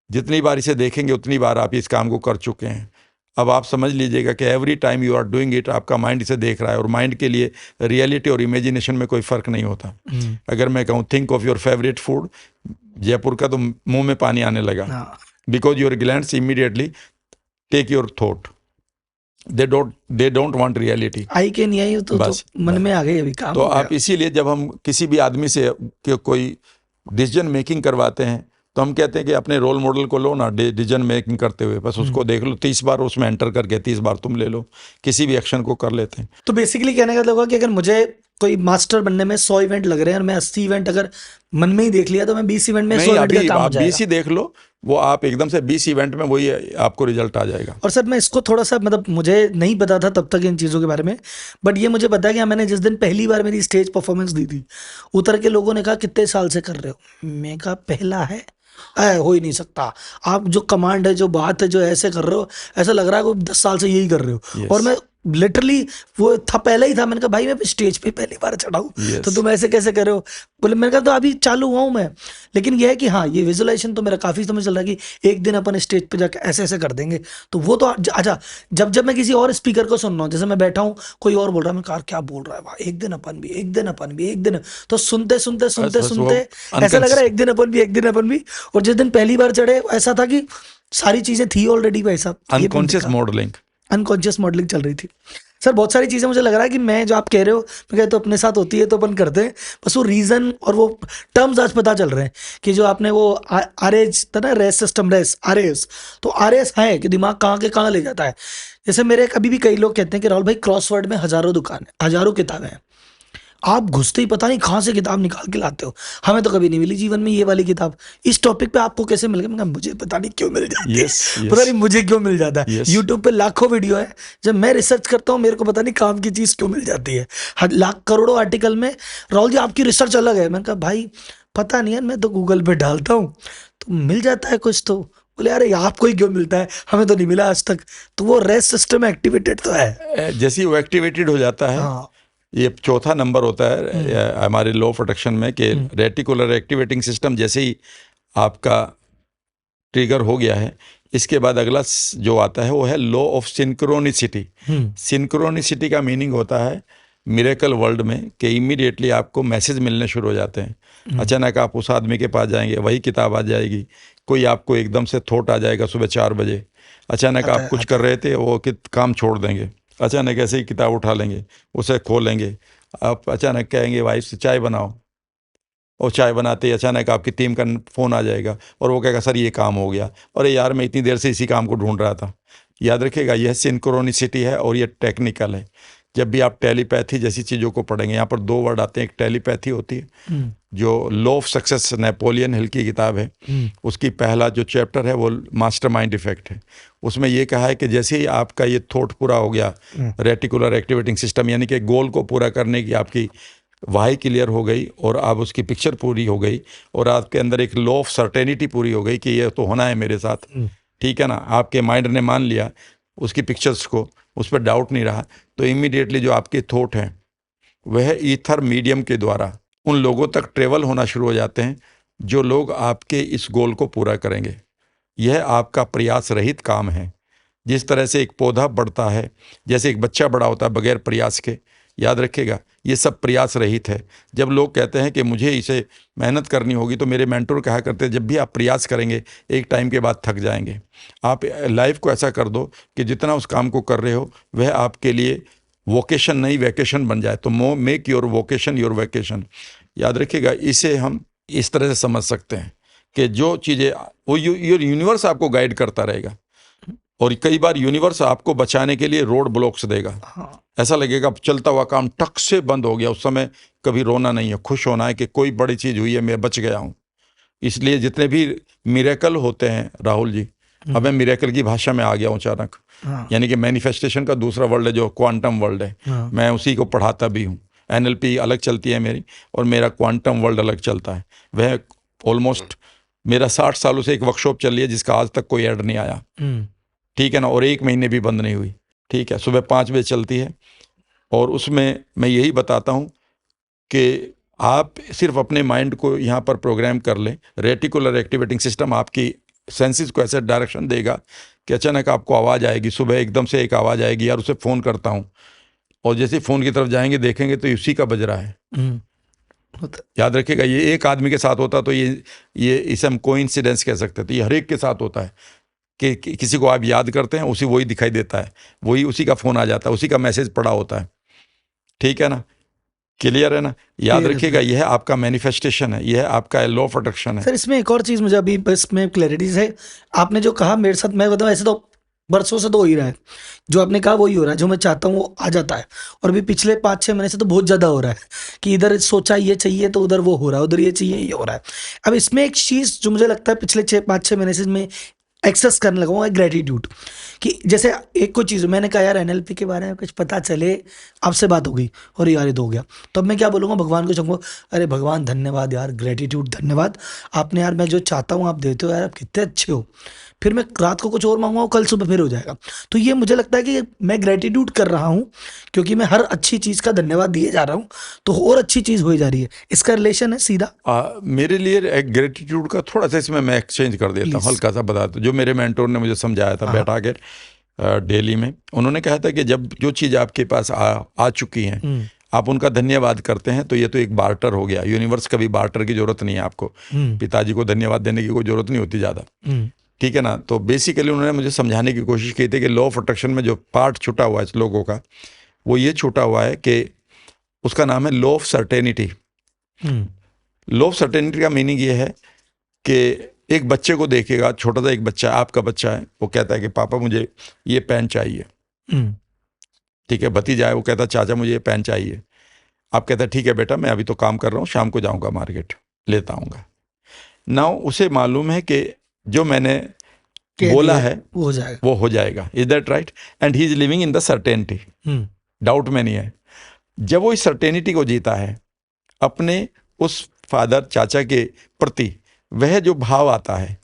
जितनी बार इसे देखेंगे उतनी बार आप इस काम को कर चुके हैं। अब आप समझ लीजिएगा कि every time you are doing it, आपका माइंड इसे देख रहा है, और माइंड के लिए रियलिटी और इमेजिनेशन में कोई फ़र्क नहीं होता। अगर मैं कहूँ think of your favourite food Jaipur का, तो मुंह में पानी आने लगा, because your glands immediately take your thought, they don't want reality. आई के नहीं आई तो बस मन में आ गई अभी काम तो आप इसीलिए जब हम किसी भी आदमी से कोई डिसीजन मेकिंग करवाते हैं तो हम कहते हैं कि अपने रोल मॉडल को लो ना, डिसीजन मेकिंग करते हुए, बस उसको देख लो, 30 बार उसमें एंटर करके 30 बार तुम ले लो, किसी भी एक्शन को कर लेते हैं। तो बेसिकली कहने का मतलब होगा कि अगर मुझे कोई मास्टर बनने में 100 इवेंट लग रहे हैं और मैं 80 इवेंट अगर मन में ही देख लिया तो मैं 20 इवेंट में 100 इवेंट का काम हो आप जाएगा। 20 ही देख लो, वो आप एकदम से 20 इवेंट में वही आपको रिजल्ट आ जाएगा। और सर मैं इसको थोड़ा सा मतलब मुझे नहीं पता था तब तक इन चीज़ों के बारे में, बट ये मुझे पता है कि मैंने जिस दिन पहली बार मेरी स्टेज परफॉर्मेंस दी थी, उतर के लोगों ने कहा कितने साल से कर रहे हो, मैं कहा पहला है, हो ही नहीं सकता, आप जो कमांड है, जो बात है, जो ऐसे कर रहे हो, ऐसा लग रहा है कि 10 साल से यही कर रहे हो। Yes. और मैं लिटरली वो था पहले ही था, मैंने कहा भाई मैं स्टेज पे पहली बार चढ़ा हूँ, Yes. तो तुम ऐसे कैसे कर रहे हो, बोले मैंने कहा तो अभी चालू हुआ हूँ मैं। लेकिन यह है कि हाँ ये विजुअलाइजेशन तो मेरा काफ़ी समझ चल रहा है कि एक दिन अपन स्टेज पे जाकर ऐसे ऐसे कर देंगे, तो वो तो अच्छा जब मैं किसी और स्पीकर को सुन रहा हूँ, जैसे मैं बैठा हूँ कोई और बोल रहा है, मैं कहा क्या बोल रहा है भाई, एक दिन अपन भी, एक दिन अपन भी, एक दिन, तो सुनते सुनते सुनते बस सुनते ऐसा लग रहा है एक दिन अपन भी, एक दिन अपन भी। और जिस दिन पहली बार चढ़े ऐसा था कि सारी चीजें थी ऑलरेडी भाई साहब, अनकॉन्शियस मॉडलिंग, अनकॉन्शियस मॉडलिंग चल रही थी। सर बहुत सारी चीज़ें मुझे लग रहा है कि मैं जो आप कह रहे हो, मैं कहते तो अपने साथ होती है तो अपन करते हैं, बस वो रीज़न और वो टर्म्स आज पता चल रहे हैं कि जो आपने वो आरएस था ना, रेस सिस्टम, रेस आरएस, तो आरएस है कि दिमाग कहाँ के कहाँ ले जाता है। जैसे मेरे कभी भी कई लोग कहते हैं कि राहुल भाई क्रॉसवर्ड में हज़ारों दुकान है, हज़ारों किताबें हैं, आप घुसते ही पता नहीं कहाँ से किताब निकाल के लाते हो, हमें तो कभी नहीं मिली जीवन में ये वाली किताब, इस टॉपिक पे आपको कैसे मिल गया, मैं कहा मुझे पता नहीं क्यों मिल जाती है, पता नहीं मुझे क्यों मिल जाता है। यूट्यूब पे लाखों वीडियो है, जब मैं रिसर्च करता हूँ मेरे को पता नहीं काम की चीज़ क्यों मिल जाती है, लाख करोड़ों आर्टिकल में राहुल जी आपकी रिसर्च अलग है। मैंने कहा भाई पता नहीं यार, मैं तो गूगल पे डालता हूँ तो मिल जाता है कुछ, तो बोले अरे आपको ही क्यों मिलता है, हमें तो नहीं मिला आज तक। तो वो रेस्ट सिस्टम एक्टिवेटेड तो है, जैसे वो एक्टिवेटेड हो जाता है। हाँ। ये चौथा नंबर होता है हमारे लॉ प्रोटेक्शन में कि रेटिकुलर एक्टिवेटिंग सिस्टम जैसे ही आपका ट्रिगर हो गया है, इसके बाद अगला जो आता है वो है लॉ ऑफ सिंक्रोनिसिटी। सिंक्रोनिसिटी का मीनिंग होता है मिरेकल वर्ल्ड में कि इमीडिएटली आपको मैसेज मिलने शुरू हो जाते हैं। अचानक आप उस आदमी के पास जाएंगे, वही किताब आ जाएगी, कोई आपको एकदम से थॉट आ जाएगा सुबह 4 बजे, अचानक आप कुछ कर रहे थे वो काम छोड़ देंगे, अचानक ऐसे ही किताब उठा लेंगे, उसे खोलेंगे, आप अचानक कहेंगे वाइफ से चाय बनाओ, और चाय बनाते ही अचानक आपकी टीम का फ़ोन आ जाएगा और वो कहेगा सर ये काम हो गया, अरे यार मैं इतनी देर से इसी काम को ढूंढ रहा था। याद रखिएगा यह सिंक्रोनिसिटी है और ये टेक्निकल है। जब भी आप टेलीपैथी जैसी चीज़ों को पढ़ेंगे, यहाँ पर 2 वर्ड आते हैं, एक टेलीपैथी होती है जो law of success, Napoleon Hill की किताब है, उसकी पहला जो चैप्टर है वो मास्टरमाइंड इफेक्ट है। उसमें ये कहा है कि जैसे ही आपका ये थॉट पूरा हो गया, रेटिकुलर एक्टिवेटिंग सिस्टम यानी कि गोल को पूरा करने की आपकी वाही क्लियर हो गई और आप उसकी पिक्चर पूरी हो गई और आपके अंदर एक लॉ ऑफ सर्टेनिटी पूरी हो गई कि ये तो होना है मेरे साथ, ठीक है ना, आपके माइंड ने मान लिया उसकी पिक्चर्स को, उस पर डाउट नहीं रहा, तो इमीडिएटली जो आपके थॉट हैं वह ईथर मीडियम के द्वारा उन लोगों तक ट्रेवल होना शुरू हो जाते हैं जो लोग आपके इस गोल को पूरा करेंगे। यह आपका प्रयास रहित काम है। जिस तरह से एक पौधा बढ़ता है, जैसे एक बच्चा बड़ा होता है बगैर प्रयास के, याद रखिएगा ये सब प्रयास रहित है। जब लोग कहते हैं कि मुझे इसे मेहनत करनी होगी, तो मेरे मेंटर कहा करते हैं जब भी आप प्रयास करेंगे एक टाइम के बाद थक जाएंगे। आप लाइफ को ऐसा कर दो कि जितना उस काम को कर रहे हो वह आपके लिए वोकेशन नहीं वैकेशन बन जाए। तो make your vocation your vacation. याद रखिएगा इसे हम इस तरह से समझ सकते हैं कि जो चीज़ें वो यूनिवर्स आपको गाइड करता रहेगा और कई बार यूनिवर्स आपको बचाने के लिए रोड ब्लॉक्स देगा। ऐसा लगेगा चलता हुआ काम टक से बंद हो गया, उस समय कभी रोना नहीं है, खुश होना है कि कोई बड़ी चीज़ हुई है, मैं बच गया हूँ। इसलिए जितने भी मिरेकल होते हैं राहुल जी, अब मैं मिरेकल की भाषा में आ गया हूँ अचानक, यानी कि मैनिफेस्टेशन का दूसरा वर्ल्ड है जो क्वांटम वर्ल्ड है, मैं उसी को पढ़ाता भी हूँ। NLP अलग चलती है मेरी और मेरा क्वांटम वर्ल्ड अलग चलता है। वह ऑलमोस्ट मेरा 60 सालों से एक वर्कशॉप चल रही है जिसका आज तक कोई ऐड नहीं आया, ठीक है ना, और 1 महीने भी बंद नहीं हुई, ठीक है, सुबह 5 बजे चलती है। और उसमें मैं यही बताता हूँ कि आप सिर्फ अपने माइंड को यहाँ पर प्रोग्राम कर लें। रेटिकुलर एक्टिवेटिंग सिस्टम आपकी सेंसेस को ऐसे डायरेक्शन देगा कि अचानक आपको आवाज़ आएगी, सुबह एकदम से एक आवाज़ आएगी, यार उसे फ़ोन करता हूँ, और जैसे फ़ोन की तरफ जाएंगे देखेंगे तो उसी का बज रहा है। याद रखिएगा ये एक आदमी के साथ होता तो ये इसे हम कोइंसिडेंस कह सकते थे, ये हर एक के साथ होता है कि किसी को आप याद करते हैं उसी वही दिखाई देता है, वही उसी का फ़ोन आ जाता है, उसी का मैसेज पड़ा होता है, ठीक है ना, क्लियर है ना। याद रखिएगा यह आपका मैनिफेस्टेशन है, यह आपका लॉ ऑफ अट्रैक्शन है। सर इसमें एक और चीज़ मुझे अभी बस में क्लैरिटी है, आपने जो कहा मेरे साथ, मैं बताऊँ ऐसे तो बरसों से तो हो ही रहा है, जो आपने कहा वही हो रहा है, जो मैं चाहता हूँ वो आ जाता है। और अभी पिछले 5-6 महीने से तो बहुत ज़्यादा हो रहा है कि इधर सोचा ये चाहिए तो उधर वो हो रहा है, उधर ये चाहिए ये हो रहा है। अब इसमें एक चीज़ जो मुझे लगता है पिछले 5-6 महीने से मैं एक्सेस करने लगा हूँ, ग्रेटिट्यूड। कि जैसे एक कोई चीज़ मैंने कहा यार NLP के बारे में कुछ पता चले, आपसे बात हो गई और यार ये तो हो गया, तो अब मैं क्या बोलूँगा, भगवान को चाहूँगा अरे भगवान धन्यवाद यार, ग्रेटिट्यूड धन्यवाद, आपने यार मैं जो चाहता हूँ आप देते हो यार, आप कितने अच्छे हो। फिर मैं रात को कुछ और मांगूंगा, कल सुबह फिर हो जाएगा। तो ये मुझे लगता है कि मैं ग्रेटिट्यूड कर रहा हूँ क्योंकि मैं हर अच्छी चीज़ का धन्यवाद दिए जा रहा हूँ, तो और अच्छी चीज़ हो जा रही है। इसका रिलेशन है सीधा। मेरे लिए एक ग्रेटिट्यूड का थोड़ा सा इसमें मैं एक्सचेंज कर देता हूँ, हल्का सा बता दूँ। जो मेरे मेंटोर ने मुझे समझाया था बैठा के दिल्ली में, उन्होंने कहा था कि जब जो चीज़ आपके पास आ चुकी हैं आप उनका धन्यवाद करते हैं तो ये तो एक बार्टर हो गया। यूनिवर्स कभी बार्टर की जरूरत नहीं है आपको, पिताजी को धन्यवाद देने की कोई जरूरत नहीं होती ज़्यादा, ठीक है ना। तो बेसिकली उन्होंने मुझे समझाने की कोशिश की थी कि लॉ ऑफ अट्रैक्शन में जो पार्ट छूटा हुआ है लोगों का, वो ये छूटा हुआ है कि उसका नाम है law of certainty. Law of certainty का मीनिंग ये है कि एक बच्चे को देखिएगा, छोटा सा एक बच्चा, आपका बच्चा है, वो कहता है कि पापा मुझे ये पेन चाहिए, ठीक है। भतीजा है, वो कहता है चाचा मुझे ये पेन चाहिए। आप कहते हैं ठीक है बेटा, मैं अभी तो काम कर रहा हूँ, शाम को जाऊँगा मार्केट लेता आऊँगा। नाउ उसे मालूम है कि जो मैंने बोला है वो हो जाएगा। Is that right? And he is living in the certainty, doubt में नहीं है। जब वो इस सर्टेनिटी को जीता है अपने उस फादर चाचा के प्रति, वह जो भाव आता है,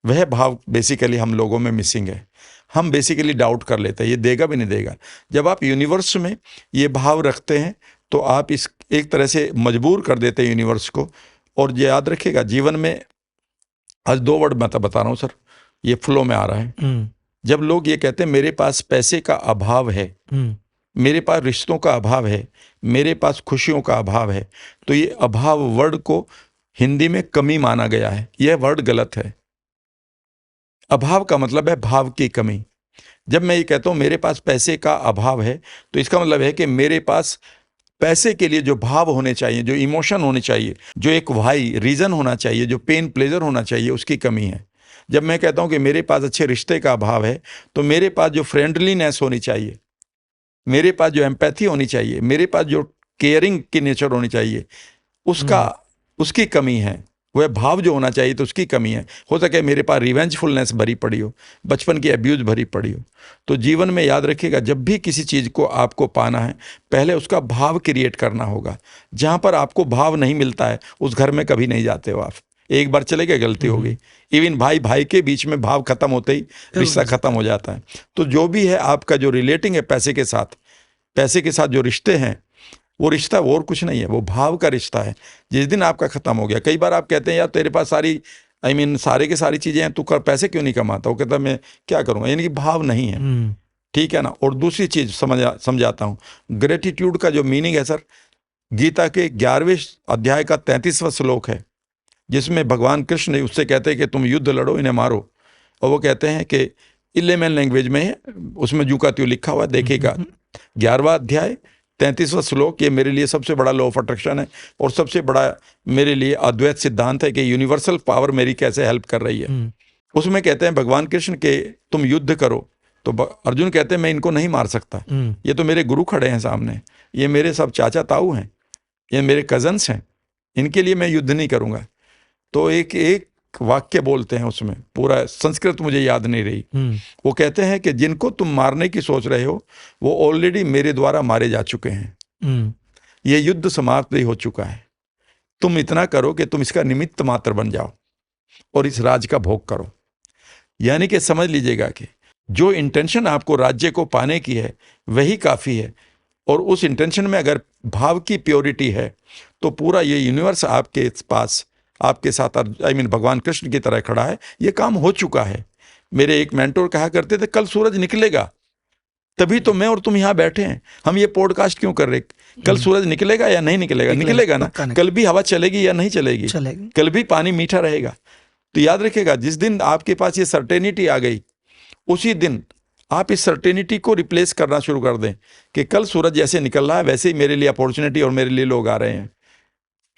वह भाव बेसिकली हम लोगों में मिसिंग है। हम बेसिकली डाउट कर लेते हैं ये देगा भी नहीं देगा। जब आप यूनिवर्स में ये भाव रखते हैं तो आप इस एक तरह से मजबूर कर देते हैं यूनिवर्स को। और ये याद रखिएगा जीवन में, आज 2 वर्ड मैं बता रहा हूँ सर, ये फ्लो में आ रहा है। जब लोग ये कहते हैं मेरे पास पैसे का अभाव है, मेरे पास रिश्तों का अभाव है, मेरे पास खुशियों का अभाव है, तो ये अभाव वर्ड को हिंदी में कमी माना गया है। यह वर्ड गलत है। अभाव का मतलब है भाव की कमी। जब मैं ये कहता हूँ मेरे पास पैसे का अभाव है, तो इसका मतलब है कि मेरे पास पैसे के लिए जो भाव होने चाहिए, जो इमोशन होने चाहिए, जो एक वाई रीजन होना चाहिए, जो पेन प्लेजर होना चाहिए, उसकी कमी है। जब मैं कहता हूं कि मेरे पास अच्छे रिश्ते का अभाव है, तो मेरे पास जो फ्रेंडलीनेस होनी चाहिए, मेरे पास जो एम्पैथी होनी चाहिए, मेरे पास जो केयरिंग की नेचर होनी चाहिए, उसकी कमी है। वह भाव जो होना चाहिए तो उसकी कमी है। हो सके मेरे पास रिवेंजफुलनेस भरी पड़ी हो, बचपन की अब्यूज भरी पड़ी हो। तो जीवन में याद रखिएगा, जब भी किसी चीज़ को आपको पाना है, पहले उसका भाव क्रिएट करना होगा। जहाँ पर आपको भाव नहीं मिलता है, उस घर में कभी नहीं जाते हो आप। एक बार चले गए, गलती हो गई। इवन भाई भाई के बीच में भाव खत्म होते ही रिश्ता खत्म हो जाता है। तो जो भी है आपका जो रिलेटिंग है पैसे के साथ जो रिश्ते हैं, वो रिश्ता और कुछ नहीं है, वो भाव का रिश्ता है। जिस दिन आपका खत्म हो गया, कई बार आप कहते हैं यार तेरे पास सारी सारे के सारी चीजें हैं, तू कर पैसे क्यों नहीं कमाता? वो कहता मैं क्या करूंगा, यानी कि भाव नहीं है। ठीक है ना। और दूसरी चीज समझाता हूँ, ग्रेटिट्यूड का जो मीनिंग है सर, गीता के 11वें अध्याय का 33वां श्लोक है, जिसमें भगवान कृष्ण उससे कहते हैं कि तुम युद्ध लड़ो, इन्हें मारो। और वो कहते हैं कि इलेमेन लैंग्वेज में है, उसमें जू का त्यों लिखा हुआ, देखिएगा 11वां अध्याय 33वां श्लोक। ये मेरे लिए सबसे बड़ा लॉ ऑफ अट्रैक्शन है, और सबसे बड़ा मेरे लिए अद्वैत सिद्धांत है कि यूनिवर्सल पावर मेरी कैसे हेल्प कर रही है। उसमें कहते हैं भगवान कृष्ण के तुम युद्ध करो, तो अर्जुन कहते हैं मैं इनको नहीं मार सकता, ये तो मेरे गुरु खड़े हैं सामने, ये मेरे सब चाचा ताऊ हैं, ये मेरे कजन्स हैं, इनके लिए मैं युद्ध नहीं करूंगा। तो एक वाक्य बोलते हैं उसमें, पूरा संस्कृत मुझे याद नहीं रही, वो कहते हैं कि जिनको तुम मारने की सोच रहे हो वो ऑलरेडी मेरे द्वारा मारे जा चुके हैं, ये युद्ध समाप्त ही हो चुका है। तुम इतना करो कि तुम इसका निमित्त मात्र बन जाओ और इस राज का भोग करो। यानी कि समझ लीजिएगा कि जो इंटेंशन आपको राज्य को पाने की है वही काफी है, और उस इंटेंशन में अगर भाव की प्योरिटी है तो पूरा ये यूनिवर्स आपके पास, आपके साथ भगवान कृष्ण की तरह खड़ा है। ये काम हो चुका है। मेरे एक मेंटोर कहा करते थे, कल सूरज निकलेगा, तभी तो मैं और तुम यहाँ बैठे हैं। हम ये पॉडकास्ट क्यों कर रहे? कल सूरज निकलेगा या नहीं निकलेगा? निकलेगा ना। कल भी हवा चलेगी या नहीं चलेगी? कल भी पानी मीठा रहेगा। तो याद रखिएगा, जिस दिन आपके पास ये सर्टेनिटी आ गई, उसी दिन आप इस सर्टेनिटी को रिप्लेस करना शुरू कर दें कि कल सूरज जैसे निकल रहा है वैसे ही मेरे लिए अपॉर्चुनिटी और मेरे लिए लोग आ रहे हैं।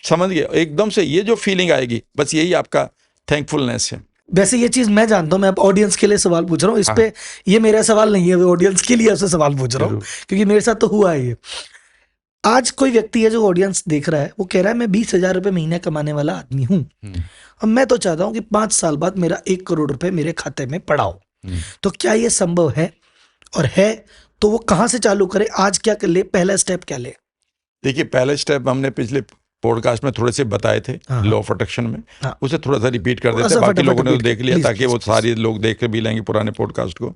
समझ गए? एकदम से ये जो फीलिंग आएगी, बस यही आपका थैंकफुलनेस है। वैसे ये चीज मैं जानता हूं, मैं ऑडियंस के लिए सवाल पूछ रहा हूँ इस पे, ये मेरा सवाल नहीं है, ऑडियंस के लिए आपसे सवाल पूछ रहा हूँ, क्योंकि मेरे साथ तो हुआ है ये। आज कोई व्यक्ति है जो ऑडियंस देख रहा है, वो कह रहा है मैं 20,000 रुपए महीने कमाने वाला आदमी हूँ, और मैं तो चाहता हूँ कि 5 साल बाद मेरा 1 करोड़ रुपए मेरे खाते में पड़ा हो। तो क्या ये संभव है? और है तो वो कहाँ से चालू करे? आज क्या कर ले? पहला स्टेप क्या ले? देखिए, पहला स्टेप हमने पिछले पॉडकास्ट में थोड़े से बताए थे, लॉ ऑफ अट्रैक्शन में, उसे थोड़ा सा रिपीट कर देते हैं, बाकी लोगों ने तो देख लिया, ताकि वो सारे लोग देख भी लेंगे पुराने पॉडकास्ट को।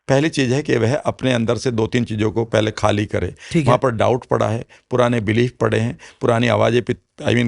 पहली चीज है कि वह अपने अंदर से 2-3 चीजों को पहले खाली करे। वहां पर डाउट पड़ा है, पुराने बिलीफ पड़े हैं, पुरानी आवाजें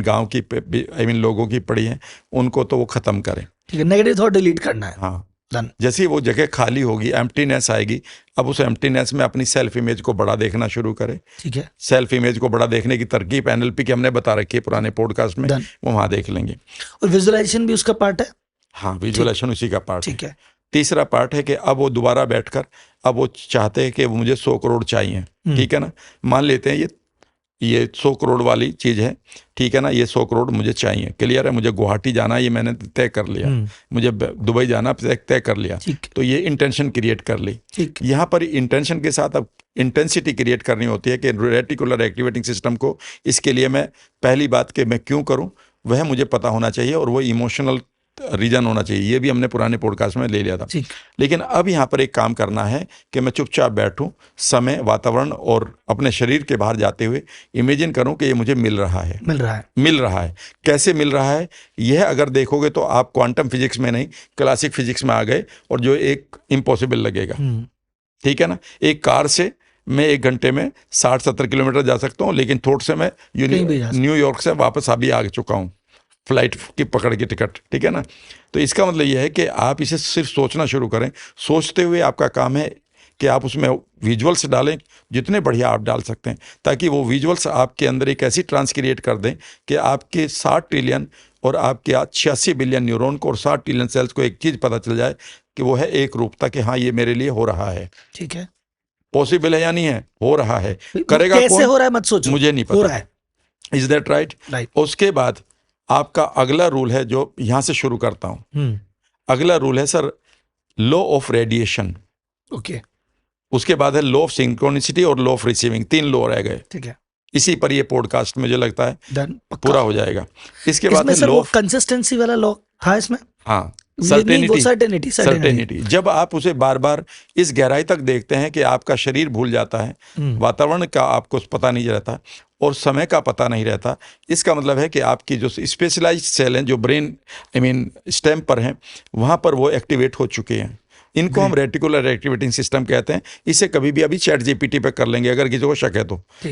गाँव की लोगों की पड़ी हैं, उनको तो वो खत्म करें। ठीक है, नेगेटिव थॉट डिलीट करना है। हाँ, जैसे ही वो जगह खाली होगी, एम्प्टीनेस आएगी, अब उस एम्प्टीनेस में अपनी सेल्फ इमेज को बड़ा देखना शुरू करें। ठीक है, सेल्फ इमेज को बड़ा देखने की तरकीब NLP की हमने बता रखी है पुराने पॉडकास्ट में, वो वहां देख लेंगे। और विजुअलाइजेशन भी उसका पार्ट है। हाँ, विजुअलाइजेशन उसी का पार्ट ठीक है। तीसरा पार्ट है कि अब वो दोबारा बैठकर, अब वो चाहते हैं कि मुझे 100 करोड़ चाहिए। ठीक है ना, मान लेते हैं ये 100 करोड़ वाली चीज है, ठीक है ना, ये 100 करोड़ मुझे चाहिए, क्लियर है, मुझे गुवाहाटी जाना, ये मैंने तय कर लिया, मुझे दुबई जाना तय कर लिया, तो ये इंटेंशन क्रिएट कर ली। यहाँ पर इंटेंशन के साथ अब इंटेंसिटी क्रिएट करनी होती है कि रेटिकुलर एक्टिवेटिंग सिस्टम को, इसके लिए मैं पहली बात कि मैं क्यों करूँ वह मुझे पता होना चाहिए, और वो इमोशनल रीजन होना चाहिए। ये भी हमने पुराने पॉडकास्ट में ले लिया था। लेकिन अब यहाँ पर एक काम करना है कि मैं चुपचाप बैठूं, समय, वातावरण और अपने शरीर के बाहर जाते हुए इमेजिन करूं कि ये मुझे मिल रहा है। कैसे मिल रहा है? यह अगर देखोगे तो आप क्वांटम फिजिक्स में नहीं, क्लासिक फिजिक्स में आ गए, और जो एक इम्पॉसिबल लगेगा। ठीक है ना, एक कार से मैं 1 घंटे में 60-70 किलोमीटर जा सकता हूँ, लेकिन थोट से मैं न्यूयॉर्क से वापस अभी आ चुका हूँ, फ्लाइट की पकड़ की टिकट। ठीक है ना, तो इसका मतलब यह है कि आप इसे सिर्फ सोचना शुरू करें। सोचते हुए आपका काम है कि आप उसमें विजुअल्स डालें, जितने बढ़िया आप डाल सकते हैं, ताकि वो विजुअल्स आपके अंदर एक ऐसी ट्रांस क्रिएट कर दें कि आपके 60 ट्रिलियन और आपके 86 बिलियन न्यूरॉन को और 60 ट्रिलियन सेल्स को एक चीज़ पता चल जाए कि वो है एक रूपता, कि हाँ ये मेरे लिए हो रहा है। ठीक है। पॉसिबल है या नहीं है, हो रहा है, वो करेगा कैसे कौन, हो रहा है मत सोचो, मुझे नहीं हो पता। रहा है। Is that right? राइट। उसके बाद आपका अगला रूल है जो यहां से शुरू करता हूं। अगला रूल है sir law of radiation. Okay, उसके बाद है लॉ ऑफ सिंक्रोनिसिटी और लॉ ऑफ रिसीविंग। 3 लॉ रह गए। ठीक है, इसी पर ये पॉडकास्ट मुझे लगता है डन, पक्का। पूरा हो जाएगा। इसके बाद इसमें है सर लॉ वो ऑफ, कंसिस्टेंसी वाला लॉ था इसमें? हाँ, ये नहीं, वो सर्टेनिटी। सर्टेनिटी। सर्टेनिटी जब आप उसे बार बार इस गहराई तक देखते हैं कि आपका शरीर भूल जाता है, वातावरण का आपको पता नहीं रहता और समय का पता नहीं रहता, इसका मतलब है कि आपकी जो स्पेशलाइज्ड सेल हैं जो ब्रेन स्टेम पर हैं, वहाँ पर वो एक्टिवेट हो चुके हैं। इनको हम रेटिकुलर एक्टिवेटिंग सिस्टम कहते हैं। इसे कभी भी अभी चैट जीपीटी पे कर लेंगे अगर किसी को शक है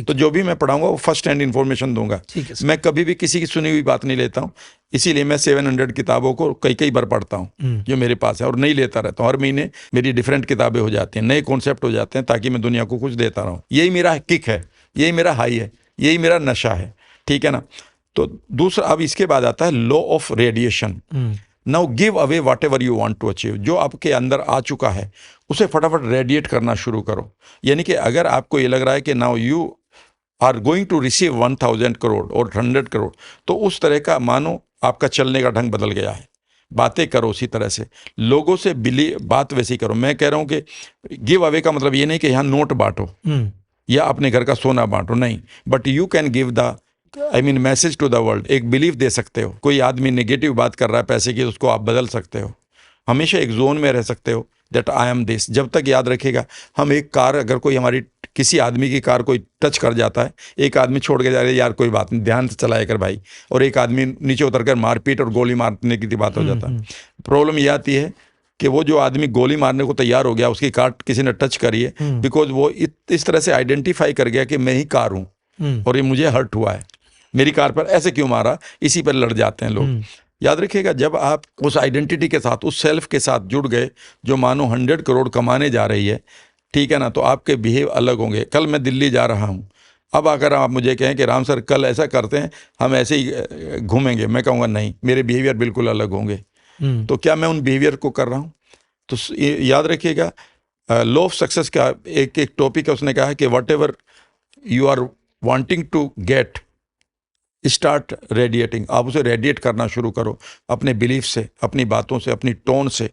तो जो भी मैं पढ़ाऊंगा वो फर्स्ट हैंड इन्फॉर्मेशन दूंगा। मैं कभी भी किसी की सुनी हुई बात नहीं लेता हूँ, इसीलिए मैं 700 किताबों को कई बार पढ़ता हूँ जो मेरे पास है, और नहीं लेता रहता हूँ। हर महीने मेरी डिफरेंट किताबें हो जाती हैं, नए कॉन्सेप्ट हो जाते हैं, ताकि मैं दुनिया को कुछ देता रहूँ। यही मेरा किक है, यही मेरा हाई है, यही मेरा नशा है, ठीक है ना। तो दूसरा, अब इसके बाद आता है law of radiation. Now give away whatever you want to achieve. जो आपके अंदर आ चुका है उसे फटाफट रेडिएट करना शुरू करो। यानी कि अगर आपको ये लग रहा है कि now you are going to receive 1000 crore और 100 करोड़, तो उस तरह का मानो आपका चलने का ढंग बदल गया है। बातें करो उसी तरह से, लोगों से बात वैसी करो। मैं कह रहा हूं कि गिव अवे का मतलब ये नहीं कि यहां नोट बांटो या अपने घर का सोना बांटो, नहीं, but you can give the message to the world. एक बिलीफ दे सकते हो। कोई आदमी नेगेटिव बात कर रहा है पैसे की, तो उसको आप बदल सकते हो। हमेशा एक जोन में रह सकते हो, दैट आई एम दिस। जब तक याद रखिएगा, हम एक कार, अगर कोई हमारी किसी आदमी की कार कोई टच कर जाता है, एक आदमी छोड़ के जा रहा है, यार कोई बात नहीं, ध्यान से चलाया कर भाई, और एक आदमी नीचे उतर कर मारपीट और गोली मारने की बात हो जाता है। प्रॉब्लम ये आती है कि वो जो आदमी गोली मारने को तैयार हो गया, उसकी कार किसी ने टच करी है, बिकॉज वो इस तरह से आइडेंटिफाई कर गया कि मैं ही कार हूं और ये मुझे हर्ट हुआ है, मेरी कार पर ऐसे क्यों मारा, इसी पर लड़ जाते हैं लोग। याद रखिएगा, जब आप उस आइडेंटिटी के साथ, उस सेल्फ के साथ जुड़ गए जो मानो 100 करोड़ कमाने जा रही है, ठीक है ना, तो आपके बिहेव अलग होंगे। कल मैं दिल्ली जा रहा हूँ, अब अगर आप मुझे कहें कि राम सर कल ऐसा करते हैं, हम ऐसे ही घूमेंगे, मैं कहूँगा नहीं, मेरे बिहेवियर बिल्कुल अलग होंगे। तो क्या मैं उन बिहेवियर को कर रहा हूँ? तो याद रखिएगा, लॉ ऑफ सक्सेस का एक टॉपिक है, उसने कहा है कि whatever you are wanting to get, start radiating. आप उसे रेडिएट करना शुरू करो, अपने बिलीफ से, अपनी बातों से, अपनी टोन से,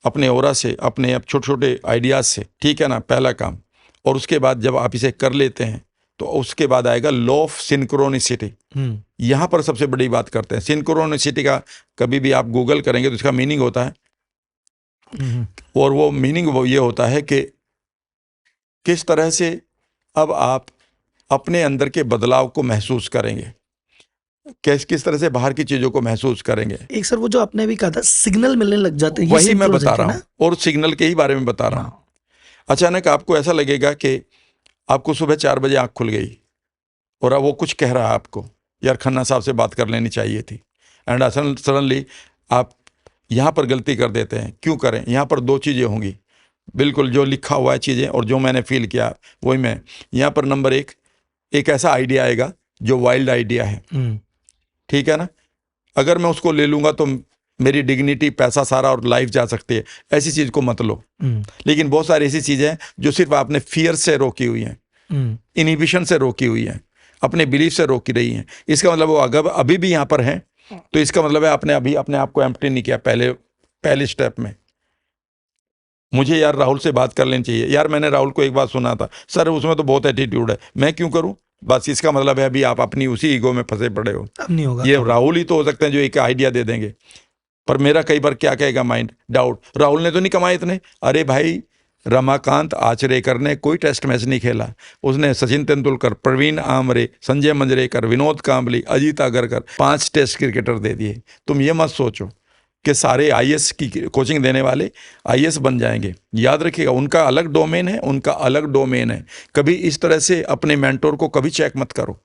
अपने ओरा से, अपने अब छोटे छोटे आइडियाज से, ठीक है ना, पहला काम। और उसके बाद जब आप इसे कर लेते हैं, तो उसके बाद आएगा लॉ ऑफ सिंक्रोनिसिटी। यहां पर सबसे बड़ी बात करते हैं सिंक्रोनिसिटी का। कभी भी आप गूगल करेंगे तो इसका मीनिंग होता है, और वो मीनिंग वो ये होता है कि किस तरह से अब आप अपने अंदर के बदलाव को महसूस करेंगे, किस तरह से बाहर की चीजों को महसूस करेंगे। एक सर वो जो आपने भी कहा था, सिग्नल मिलने लग जाते हैं, वही मैं बता रहा हूँ, और सिग्नल के ही बारे में बता रहा हूँ। अचानक आपको ऐसा लगेगा कि आपको सुबह 4 बजे आंख खुल गई और अब वो कुछ कह रहा है आपको, यार खन्ना साहब से बात कर लेनी चाहिए थी, एंड सडनली आप यहाँ पर गलती कर देते हैं। क्यों करें? यहाँ पर 2 चीज़ें होंगी, बिल्कुल जो लिखा हुआ है चीज़ें और जो मैंने फील किया वही मैं। यहाँ पर नंबर 1, एक ऐसा आइडिया आएगा जो वाइल्ड आइडिया है, ठीक है ना, अगर मैं उसको ले लूँगा तो मेरी डिग्निटी, पैसा सारा और लाइफ जा सकती है, ऐसी चीज़ को मत लो। लेकिन बहुत सारी ऐसी चीज़ें हैं जो सिर्फ आपने फियर से रोकी हुई हैं, इनहिबिशन से रोकी हुई हैं, अपने बिलीफ से रोकी रही हैं। इसका मतलब वो अगर अभी भी यहाँ पर हैं, तो इसका मतलब है आपने अभी अपने आप को एम्प्टी नहीं किया पहले स्टेप में। मुझे यार राहुल से बात कर लेनी चाहिए, यार मैंने राहुल को एक बात सुना था, सर उसमें तो बहुत एटीट्यूड है, मैं क्यों करूं? बस इसका मतलब है अभी आप अपनी उसी ईगो में फंसे पड़े हो। अब नहीं होगा। ये राहुल ही तो हो सकते हैं जो एक आइडिया दे देंगे, पर मेरा कई बार क्या कहेगा माइंड, डाउट, राहुल ने तो नहीं कमाए इतने। अरे भाई, रमाकांत आचरेकर ने कोई टेस्ट मैच नहीं खेला, उसने सचिन तेंदुलकर, प्रवीण आमरे, संजय मंजरेकर, विनोद कांबली, अजीत अगरकर 5 टेस्ट क्रिकेटर दे दिए। तुम ये मत सोचो कि सारे आईएएस की कोचिंग देने वाले आईएएस बन जाएंगे। याद रखिएगा, उनका अलग डोमेन है, उनका अलग डोमेन है। कभी इस तरह से अपने मेंटोर को कभी चेक मत करो,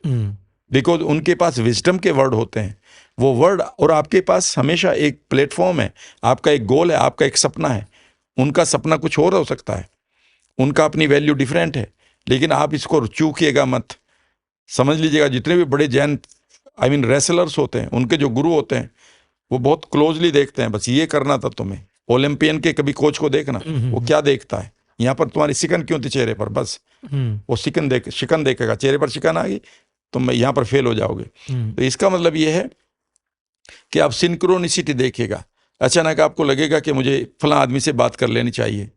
बिकॉज उनके पास विजडम के वर्ड होते हैं, वो वर्ड, और आपके पास हमेशा एक प्लेटफॉर्म है, आपका एक गोल है, आपका एक सपना है। उनका सपना कुछ और हो सकता है, उनका अपनी वैल्यू डिफरेंट है, लेकिन आप इसको चूकिएगा मत। समझ लीजिएगा, जितने भी बड़े जैन रेसलर्स होते हैं, उनके जो गुरु होते हैं, वो बहुत क्लोजली देखते हैं, बस ये करना था तुम्हें। ओलंपियन के कभी कोच को देखना, वो क्या देखता है, यहाँ पर तुम्हारी शिकन क्यों थी चेहरे पर, बस वो शिकन देखेगा, चेहरे पर शिकन आ गई तो मैं यहाँ पर फेल हो जाओगे। तो इसका मतलब ये है कि आप सिंक्रोनिसिटी देखिएगा। अचानक आपको लगेगा कि मुझे फलां आदमी से बात कर लेनी चाहिए,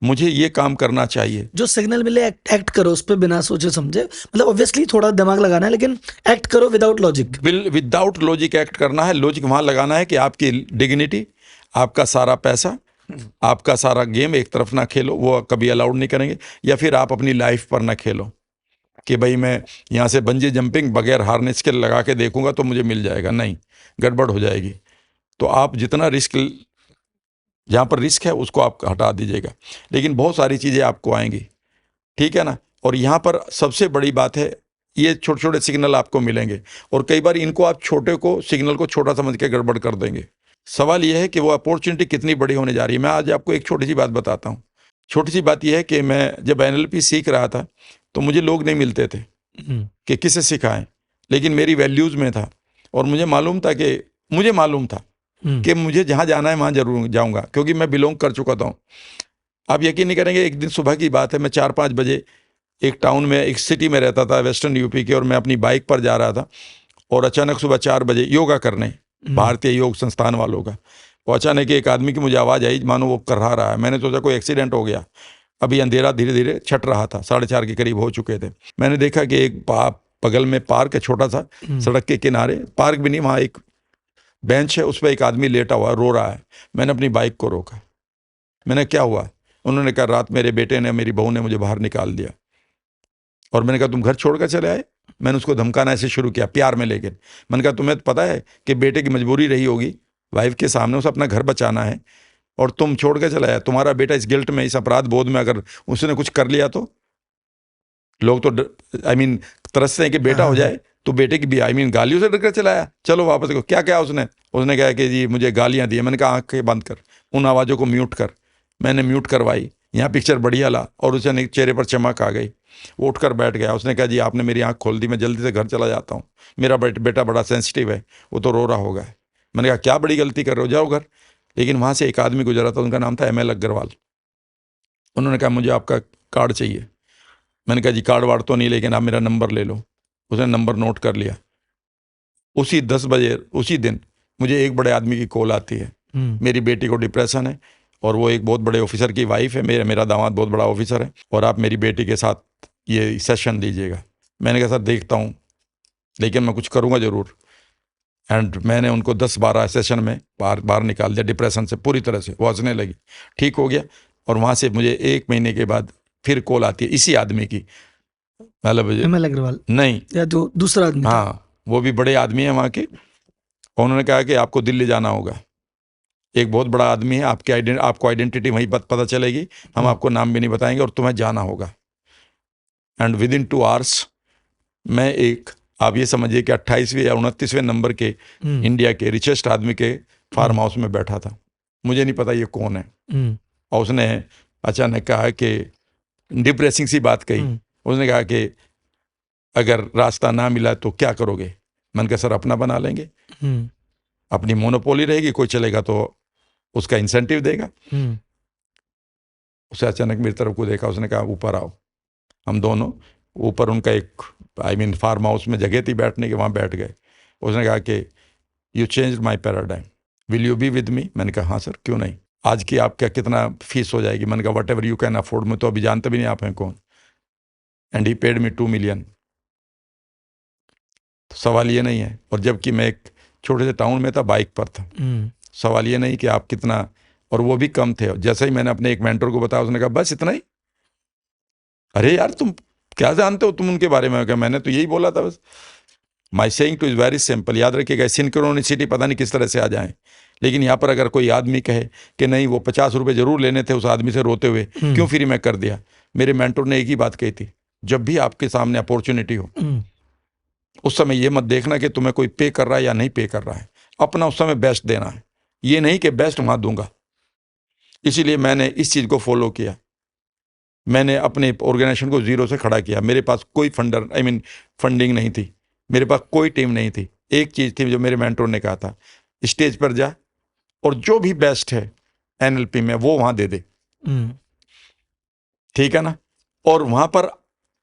मुझे ये काम करना चाहिए। जो सिग्नल मिले एक्ट करो उस पर बिना सोचे समझे, मतलब ऑब्वियसली थोड़ा दिमाग लगाना है लेकिन एक्ट करो without logic. Without logic act करना है। लॉजिक वहां लगाना है कि आपकी डिग्निटी, आपका सारा पैसा, आपका सारा गेम एक तरफ ना खेलो, वो कभी अलाउड नहीं करेंगे। या फिर आप अपनी लाइफ पर ना खेलो कि भाई मैं यहाँ से बंजी जंपिंग बगैर हार्नेस के लगा के देखूंगा तो मुझे मिल जाएगा, नहीं, गड़बड़ हो जाएगी। तो आप जितना रिस्क, जहाँ पर रिस्क है उसको आप हटा दीजिएगा, लेकिन बहुत सारी चीज़ें आपको आएंगी, ठीक है ना। और यहाँ पर सबसे बड़ी बात है, ये छोटे छोटे सिग्नल आपको मिलेंगे और कई बार इनको आप छोटे को सिग्नल को छोटा समझ के गड़बड़ कर देंगे। सवाल यह है कि वो अपॉर्चुनिटी कितनी बड़ी होने जा रही है। मैं आज आपको एक छोटी सी बात बताता हूँ। छोटी सी बात यह है कि मैं जब NLP सीख रहा था तो मुझे लोग नहीं मिलते थे कि किसे सिखाएं, लेकिन मेरी वैल्यूज़ में था और मुझे मालूम था कि मुझे जहाँ जाना है वहाँ जरूर जाऊँगा, क्योंकि मैं बिलोंग कर चुका था। आप यकीन नहीं करेंगे, एक दिन सुबह की बात है, मैं 4-5 बजे एक टाउन में, एक सिटी में रहता था वेस्टर्न यूपी के, और मैं अपनी बाइक पर जा रहा था और अचानक सुबह 4 बजे योगा करने, भारतीय योग संस्थान वालों का, वो अचानक एक आदमी की मुझे आवाज़ आई मानो वो कर रहा है। मैंने सोचा कोई एक्सीडेंट हो गया। अभी अंधेरा धीरे धीरे छट रहा था, 4:30 के करीब हो चुके थे। मैंने देखा कि एक बगल में पार्क है, छोटा सा, सड़क के किनारे, पार्क भी नहीं, वहाँ एक बेंच है, उस पर एक आदमी लेटा हुआ रो रहा है। मैंने अपनी बाइक को रोका, मैंने क्या हुआ? उन्होंने कहा रात मेरे बेटे ने, मेरी बहू ने मुझे बाहर निकाल दिया। और मैंने कहा तुम घर छोड़कर चले आए? मैंने उसको धमकाना ऐसे शुरू किया, प्यार में लेकर। मैंने कहा तुम्हें पता है कि बेटे की मजबूरी रही होगी, वाइफ के सामने उसे अपना घर बचाना है, और तुम छोड़ के चला आया। तुम्हारा बेटा इस गिल्ट में, इस अपराध बोध में अगर उसने कुछ कर लिया तो लोग तो तरसते हैं कि बेटा हो जाए, तो बेटे की भी गालियों से डरकर चलाया। चलो वापस देखो क्या क्या उसने कहा कि जी मुझे गालियां दी। मैंने कहा आंखें बंद कर, उन आवाज़ों को म्यूट कर। मैंने म्यूट करवाई, यहाँ पिक्चर बढ़िया ला, और उसे चेहरे पर चमक आ गई। वो उठकर बैठ गया। उसने कहा जी आपने मेरी आंख खोल दी, मैं जल्दी से घर चला जाता हूँ, मेरा बेटा बड़ा सेंसिटिव है, वो तो रो रहा होगा। मैंने कहा क्या बड़ी गलती कर रहे हो, जाओ घर। लेकिन वहाँ से एक आदमी गुजरा था, उनका नाम था ML अग्रवाल। उन्होंने कहा मुझे आपका कार्ड चाहिए। मैंने कहा जी कार्ड वार्ड तो नहीं, लेकिन आप मेरा नंबर ले लो। उसने नंबर नोट कर लिया। उसी 10 बजे उसी दिन मुझे एक बड़े आदमी की कॉल आती है, मेरी बेटी को डिप्रेशन है और वो एक बहुत बड़े ऑफिसर की वाइफ है, मेरा दामाद बहुत बड़ा ऑफिसर है, और आप मेरी बेटी के साथ ये सेशन दीजिएगा। मैंने कहा सर देखता हूँ, लेकिन मैं कुछ करूँगा ज़रूर। एंड मैंने उनको 10-12 सेशन में बाहर निकाल दिया डिप्रेशन से पूरी तरह से। वो हंसने लगी, ठीक हो गया। और वहाँ से मुझे 1 महीने के बाद फिर कॉल आती है इसी आदमी की, मतलब ML अग्रवाल नहीं, या जो दूसरा आदमी था। हाँ वो भी बड़े आदमी है वहाँ के। उन्होंने कहा कि आपको दिल्ली जाना होगा, एक बहुत बड़ा आदमी है, आपको आइडेंटिटी वहीं पता चलेगी, हम आपको नाम भी नहीं बताएंगे, और तुम्हें जाना होगा। एंड विदिन 2 आवर्स मैं आप ये समझिए कि 28वें या 29वें नंबर के इंडिया के रिचेस्ट आदमी के फार्म हाउस में बैठा था। मुझे नहीं पता ये कौन है। और उसने अचानक कहा कि डिप्रेसिंग सी बात कही। उसने कहा कि अगर रास्ता ना मिला तो क्या करोगे? मैंने कहा सर अपना बना लेंगे, अपनी मोनोपोली रहेगी, कोई चलेगा तो उसका इंसेंटिव देगा। उसे अचानक मेरी तरफ को देखा, उसने कहा ऊपर आओ। हम दोनों ऊपर, उनका एक फार्म हाउस में जगह थी बैठने की, वहाँ बैठ गए। उसने कहा कि you change my paradigm, will you be with me? मैंने कहा हाँ सर, क्यों नहीं। आज की आपका कितना फीस हो जाएगी? मैंने कहा what ever you can afford. में तो अभी जानते भी नहीं आप हैं कौन। And he paid me 2 million. तो सवाल ये नहीं है, और जबकि मैं एक छोटे से टाउन में था, बाइक पर था। सवाल ये नहीं कि आप कितना, और वो भी कम थे। जैसे ही मैंने अपने एक मेंटर को बताया, उसने कहा बस इतना ही? अरे यार तुम क्या जानते हो तुम उनके बारे में? क्या, मैंने तो यही बोला था बस। माई saying two is very simple, याद रखिएगा, सिंक्रोनिसिटी पता नहीं किस तरह से आ जाए। लेकिन यहाँ पर अगर कोई आदमी कहे कि नहीं वो 50 रुपये जरूर लेने थे उस आदमी से रोते हुए, क्यों फ्री में कर दिया? मेरे मेंटर ने एक ही बात कही थी, जब भी आपके सामने अपॉर्चुनिटी हो उस समय ये मत देखना कि तुम्हें कोई पे कर रहा है या नहीं पे कर रहा है, अपना उस समय बेस्ट देना है, ये नहीं कि बेस्ट वहाँ दूंगा। इसीलिए मैंने इस चीज़ को फॉलो किया। मैंने अपने ऑर्गेनाइजेशन को जीरो से खड़ा किया। मेरे पास कोई फंडिंग नहीं थी, मेरे पास कोई टीम नहीं थी। एक चीज़ थी जो मेरे मेंटर ने कहा था, स्टेज पर जा और जो भी बेस्ट है NLP में वो वहाँ दे दे। ठीक है ना, और वहाँ पर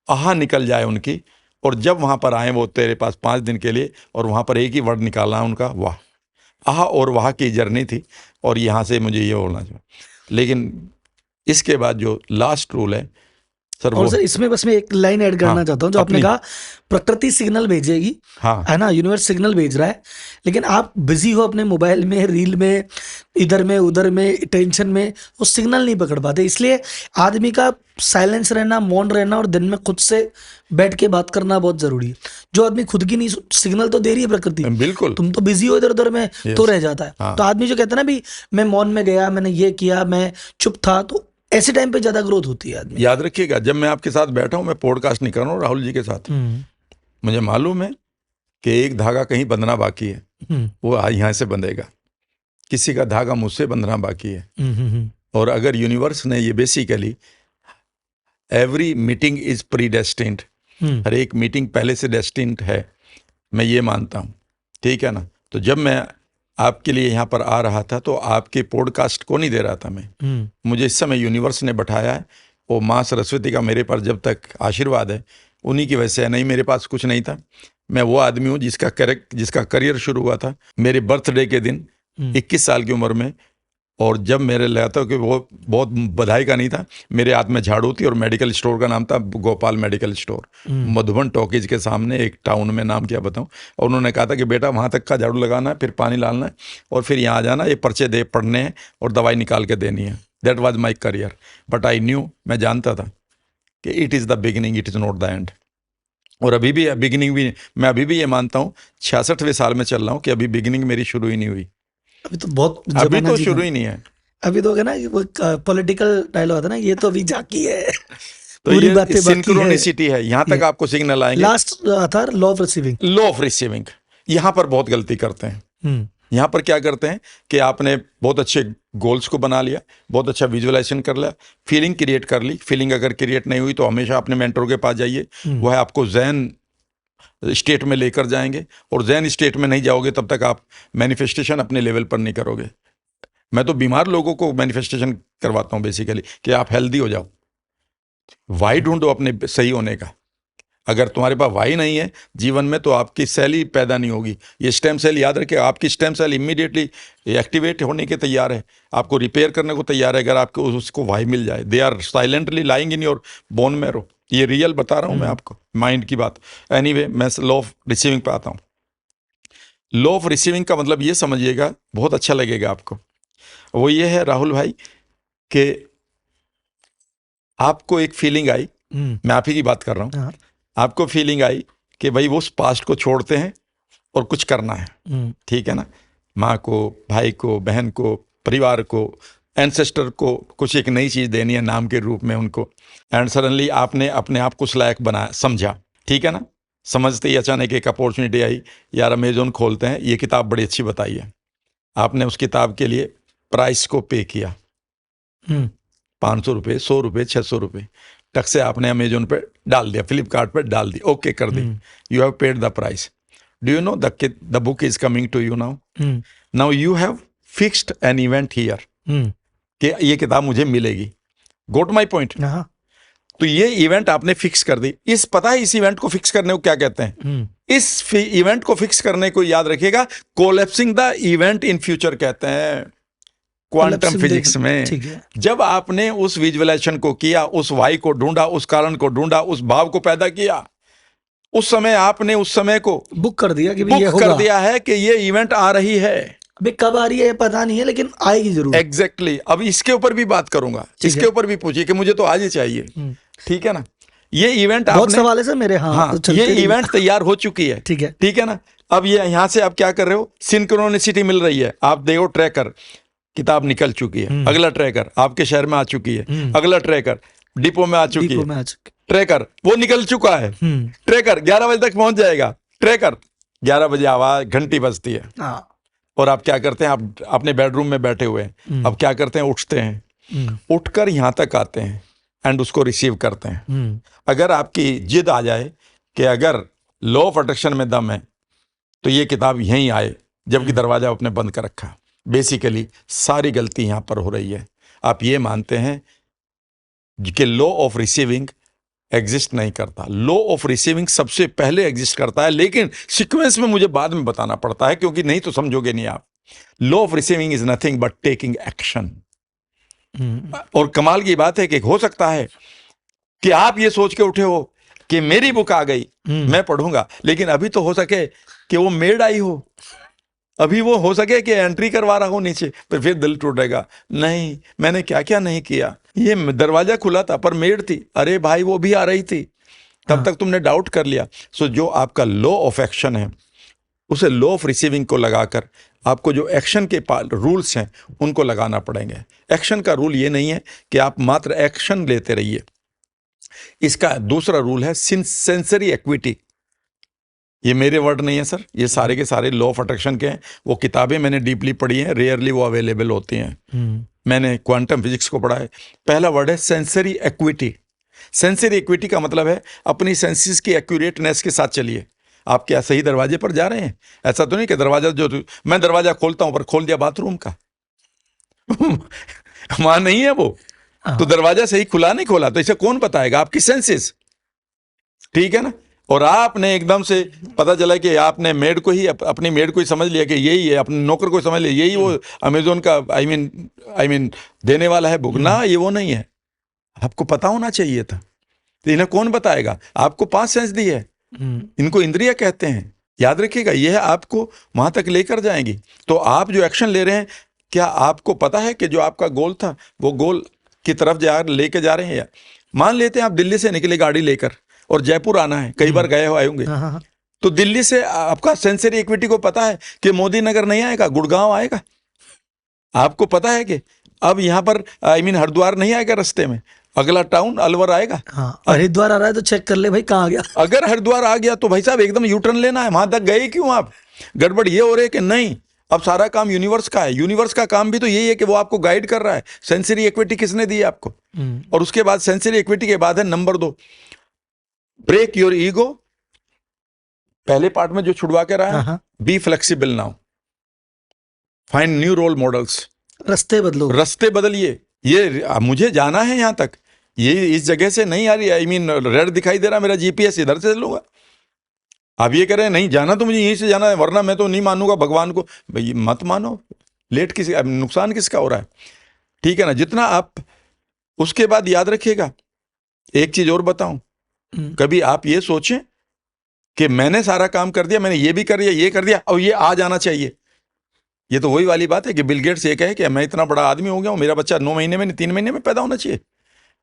आहा निकल जाए उनकी, और जब वहाँ पर आए वो तेरे पास 5 दिन के लिए, और वहाँ पर एक ही वर्ड निकालना है उनका, वाह। आहा और वाह की जर्नी थी, और यहाँ से मुझे ये बोलना चाहिए। लेकिन इसके बाद जो लास्ट रूल है सर, और वो सर इसमें बस मैं एक लाइन ऐड करना हाँ, चाहता हूँ, जो आपने अपनी कहा प्रकृति सिग्नल भेजेगी, हाँ है ना, यूनिवर्स सिग्नल भेज रहा है, लेकिन आप बिजी हो अपने मोबाइल में, रील में, इधर में उधर में, टेंशन में, वो सिग्नल नहीं पकड़ पाते। इसलिए आदमी का साइलेंस रहना, मौन रहना, और दिन में खुद से बैठ के बात करना बहुत जरूरी है। जो आदमी खुद की नहीं, सिग्नल तो दे रही है प्रकृति, बिल्कुल, तुम तो बिजी हो इधर उधर में, तो यस, रह जाता है। हाँ। तो आदमी जो कहता है ना भी मैं मौन में गया, मैंने ये किया, मैं चुप था, तो ऐसे टाइम पे ज्यादा ग्रोथ होती है आदमी। याद रखिएगा, जब मैं आपके साथ बैठा हूँ, मैं पॉडकास्ट नहीं कर रहा हूँ राहुल जी के साथ, मुझे मालूम है कि एक धागा कहीं बंधना बाकी है, वो यहाँ से बंधेगा, किसी का धागा मुझसे बंधना बाकी है। और अगर यूनिवर्स ने ये basically every meeting is predestined, हर एक मीटिंग पहले से डेस्टिन्ड है, मैं ये मानता हूँ, ठीक है ना। तो जब मैं आपके लिए यहाँ पर आ रहा था तो आपके पॉडकास्ट को नहीं दे रहा था मैं, मुझे इस समय यूनिवर्स ने बैठाया है, वो माँ सरस्वती का मेरे पर जब तक आशीर्वाद है, उन्हीं की वजह से है। नहीं, मेरे पास कुछ नहीं था। मैं वो आदमी हूँ जिसका करियर शुरू हुआ था मेरे बर्थडे के दिन 21 साल की उम्र में, और जब मेरे लगा था कि वो बहुत बधाई का नहीं था, मेरे हाथ में झाड़ू थी और मेडिकल स्टोर का नाम था Gopal medical store, Madhuban talkies के सामने एक टाउन में, नाम क्या बताऊं। और उन्होंने कहा था कि बेटा वहाँ तक का झाड़ू लगाना है, फिर पानी डालना है, और फिर यहाँ आ जाना, ये पर्चे दे पढ़ने हैं और दवाई निकाल के देनी है। That was my career, but I knew, मैं जानता था कि it is the beginning, it is not the end. और अभी भी बिगिनिंग भी, मैं अभी भी ये मानता हूँ 66वें साल में चल रहा हूँ कि अभी बिगिनिंग मेरी शुरू ही नहीं हुई, अभी तो बहुत अभी जमाना तो जी शुरू में। ही नहीं है। अभी तो क्या ना, वो पॉलिटिकल डायलॉग था ना, ये तो अभी झांकी है, तो पूरी ये बातें बाकी है। सिंक्रोनिसिटी है, यहाँ तक आपको सिग्नल आएंगे। लास्ट था law of receiving. Law of receiving, यहाँ पर बहुत गलती करते हैं। यहाँ पर क्या करते हैं कि आपने बहुत अच्छे गोल्स को बना लिया, बहुत अच्छा विजुअलाइजेशन कर लिया, फीलिंग क्रिएट कर ली। फीलिंग अगर क्रिएट नहीं हुई तो हमेशा अपने मेंटर के पास जाइए, वो है आपको ज़हन स्टेट में लेकर जाएंगे, और ज़हन स्टेट में नहीं जाओगे तब तक आप मैनिफेस्टेशन अपने लेवल पर नहीं करोगे। मैं तो बीमार लोगों को मैनिफेस्टेशन करवाता हूँ बेसिकली कि आप हेल्दी हो जाओ। वाई ढूंढो अपने सही होने का। अगर तुम्हारे पास वाई नहीं है जीवन में तो आपकी सेल ही पैदा नहीं होगी। ये स्टेम सेल याद रखिए, आपकी स्टेम सेल इमीडिएटली एक्टिवेट होने के तैयार है, आपको रिपेयर करने को तैयार है अगर आपको उसको वाई मिल जाए। They are silently lying in your bone marrow, ये रियल बता रहा हूँ मैं आपको, माइंड की बात। एनीवे, मैं लॉ ऑफ रिसीविंग पे आता हूँ। लॉ ऑफ रिसीविंग का मतलब ये समझिएगा, बहुत अच्छा लगेगा आपको। वो ये है राहुल भाई कि आपको एक फीलिंग आई, मैं आप ही की बात कर रहा हूँ, आपको फीलिंग आई कि भाई वो उस पास्ट को छोड़ते हैं और कुछ करना है, ठीक है ना। माँ को, भाई को, बहन को, परिवार को, एंसेस्टर को कुछ एक नई चीज़ देनी है नाम के रूप में उनको। एंड सडनली आपने अपने आप को उस लायक बनाया, समझा, ठीक है ना। समझते ही अचानक एक अपॉर्चुनिटी आई, यार अमेजोन खोलते हैं, ये किताब बड़ी अच्छी बताई है। आपने उस किताब के लिए प्राइस को पे किया, 500 रुपये, 100 रुपये, 600 रुपये, टक से आपने अमेजोन पे डाल दिया, फ्लिपकार्ट पे डाल दी, ओके कर दी, you have paid the price. Do you know the book is coming to you now, now you have fixed an event here कि ये किताब मुझे मिलेगी। Got my point. तो ये इवेंट आपने फिक्स कर दी। इस पता है इस इवेंट को फिक्स करने को क्या कहते हैं? इस इवेंट को फिक्स करने को याद रखिएगा, collapsing the event in future कहते हैं क्वांटम फिजिक्स में। जब आपने उस विजुअलाइजेशन को किया, उस वाई को ढूंढा, उस कारण को ढूंढा, उस भाव को पैदा किया, उस समय आपने उस समय को बुक कर दिया कि ये होगा, कर दिया है कि ये इवेंट आ रही है। अभी कब आ रही है पता नहीं है, लेकिन आएगी जरूर। एग्जैक्टली। अब इसके ऊपर भी बात करूंगा, इसके ऊपर भी पूछिए कि मुझे तो आज ही चाहिए, ठीक है ना। ये इवेंट बहुत सवाल है सर मेरे। हाँ, तो ये इवेंट तैयार हो चुकी है, ठीक है ना। अब ये यहां से आप क्या कर रहे हो, सिंक्रोनिसिटी मिल रही है। आप देखो ट्रैकर, किताब निकल चुकी है, अगला ट्रैकर आपके शहर में आ चुकी है, अगला ट्रैकर डिपो में आ चुकी है, ट्रैकर वो निकल चुका है, ट्रैकर 11 बजे तक पहुंच जाएगा, ट्रैकर 11 बजे आवाज घंटी बजती है, और आप क्या करते हैं, आप अपने बेडरूम में बैठे हुए हैं, अब क्या करते हैं, उठते हैं, उठकर यहां तक आते हैं एंड उसको रिसीव करते हैं। अगर आपकी जिद आ जाए कि अगर लॉ ऑफ अट्रैक्शन में दम है तो ये किताब यहीं आए, जबकि दरवाजा आपने बंद कर रखा। बेसिकली सारी गलती यहाँ पर हो रही है। आप ये मानते हैं कि लॉ ऑफ रिसीविंग एग्जिस्ट नहीं करता। लॉ ऑफ रिसीविंग सबसे पहले एग्जिस्ट करता है, लेकिन सीक्वेंस में मुझे बाद में बताना पड़ता है, क्योंकि नहीं तो समझोगे नहीं आप। Law of receiving is nothing but taking action. और कमाल की बात है कि हो सकता है कि आप ये सोच के उठे हो कि मेरी बुक आ गई, मैं पढ़ूंगा, लेकिन अभी तो हो सके कि वो मेड आई हो, अभी वो हो सके कि एंट्री करवा रहा हो नीचे, फिर दिल टूटेगा, नहीं मैंने क्या क्या नहीं किया, ये दरवाजा खुला था पर मेड थी, अरे भाई वो भी आ रही थी, तब तक तुमने डाउट कर लिया। सो जो आपका लॉ ऑफ एक्शन है, उसे लॉ ऑफ रिसीविंग को लगाकर आपको जो एक्शन के रूल्स हैं उनको लगाना पड़ेंगे। एक्शन का रूल ये नहीं है कि आप मात्र एक्शन लेते रहिए, इसका दूसरा रूल है सेंसरी एक्विटी। ये मेरे वर्ड नहीं है सर, ये सारे के सारे लॉ ऑफ अट्रैक्शन के हैं। वो किताबें मैंने डीपली पढ़ी हैं, रेयरली वो अवेलेबल होती हैं। मैंने क्वांटम फिजिक्स को पढ़ा है। पहला वर्ड है सेंसरी एक्विटी। सेंसरी एक्विटी का मतलब है अपनी सेंसेस की एक्यूरेटनेस के साथ चलिए। आप क्या सही दरवाजे पर जा रहे हैं? ऐसा तो नहीं कि दरवाजा जो मैं दरवाजा खोलता हूं पर खोल दिया बाथरूम का वहां नहीं है वो, तो दरवाजा सही खुला नहीं खोला, तो इसे कौन बताएगा? आपकी सेंसेस, ठीक है ना। और आपने एकदम से पता चला कि आपने मेड को ही अपनी मेड को ही समझ लिया कि यही है, अपने नौकर को समझ लिया यही वो अमेजोन का आई मीन देने वाला है बुक ना, ये वो नहीं है। आपको पता होना चाहिए था, तो इन्हें कौन बताएगा? आपको 5 सेंस दी है, इनको इंद्रिया कहते हैं, याद रखिएगा। यह आपको वहां तक लेकर जाएंगी। तो आप जो एक्शन ले रहे हैं, क्या आपको पता है कि जो आपका गोल था वो गोल की तरफ लेके जा रहे हैं? मान लेते हैं आप दिल्ली से निकले गाड़ी लेकर और जयपुर आना है, कई बार गए हो आए होंगे, तो दिल्ली से आपका सेंसरी इक्विटी को पता है कि मोदी नगर नहीं आएगा, गुड़गांव आएगा। आपको पता है कि अब यहां पर हरिद्वार नहीं आएगा, रास्ते में अगला टाउन अलवर आएगा। हरिद्वार आ रहा है तो चेक कर ले भाई कहाँ आ गया। अगर हरिद्वार आ गया तो भाई साहब एकदम यू टर्न लेना है। वहां तक गए क्यों आप? गड़बड़ ये हो रही है कि नहीं, अब सारा काम यूनिवर्स का है। यूनिवर्स का काम भी तो यही है कि वो आपको गाइड कर रहा है। सेंसरी इक्विटी किसने दी है आपको? और उसके बाद सेंसरी इक्विटी के बाद है नंबर 2, ब्रेक योर ईगो। पहले पार्ट में जो छुड़वा के रहा है, be flexible now, find new role models. रास्ते बदलो, रास्ते बदलिए। ये मुझे जाना है यहां तक, ये इस जगह से नहीं आ रही, रेड दिखाई दे रहा मेरा जीपीएस, इधर से चलूंगा। आप ये कह रहे हैं नहीं जाना तो मुझे यहीं से जाना है, वरना मैं तो नहीं मानूंगा भगवान को। भाई मत मानो, लेट किसी नुकसान किसका हो रहा है? ठीक है ना। जितना आप, उसके बाद याद रखिएगा एक चीज और बताऊं, कभी आप ये सोचें कि मैंने सारा काम कर दिया, मैंने ये भी कर दिया, ये कर दिया, और ये आ जाना चाहिए। ये तो वही वाली बात है कि बिल गेट्स ये कहे कि मैं इतना बड़ा आदमी हो गया हूं, मेरा बच्चा 9 महीने में, 3 महीने में पैदा होना चाहिए,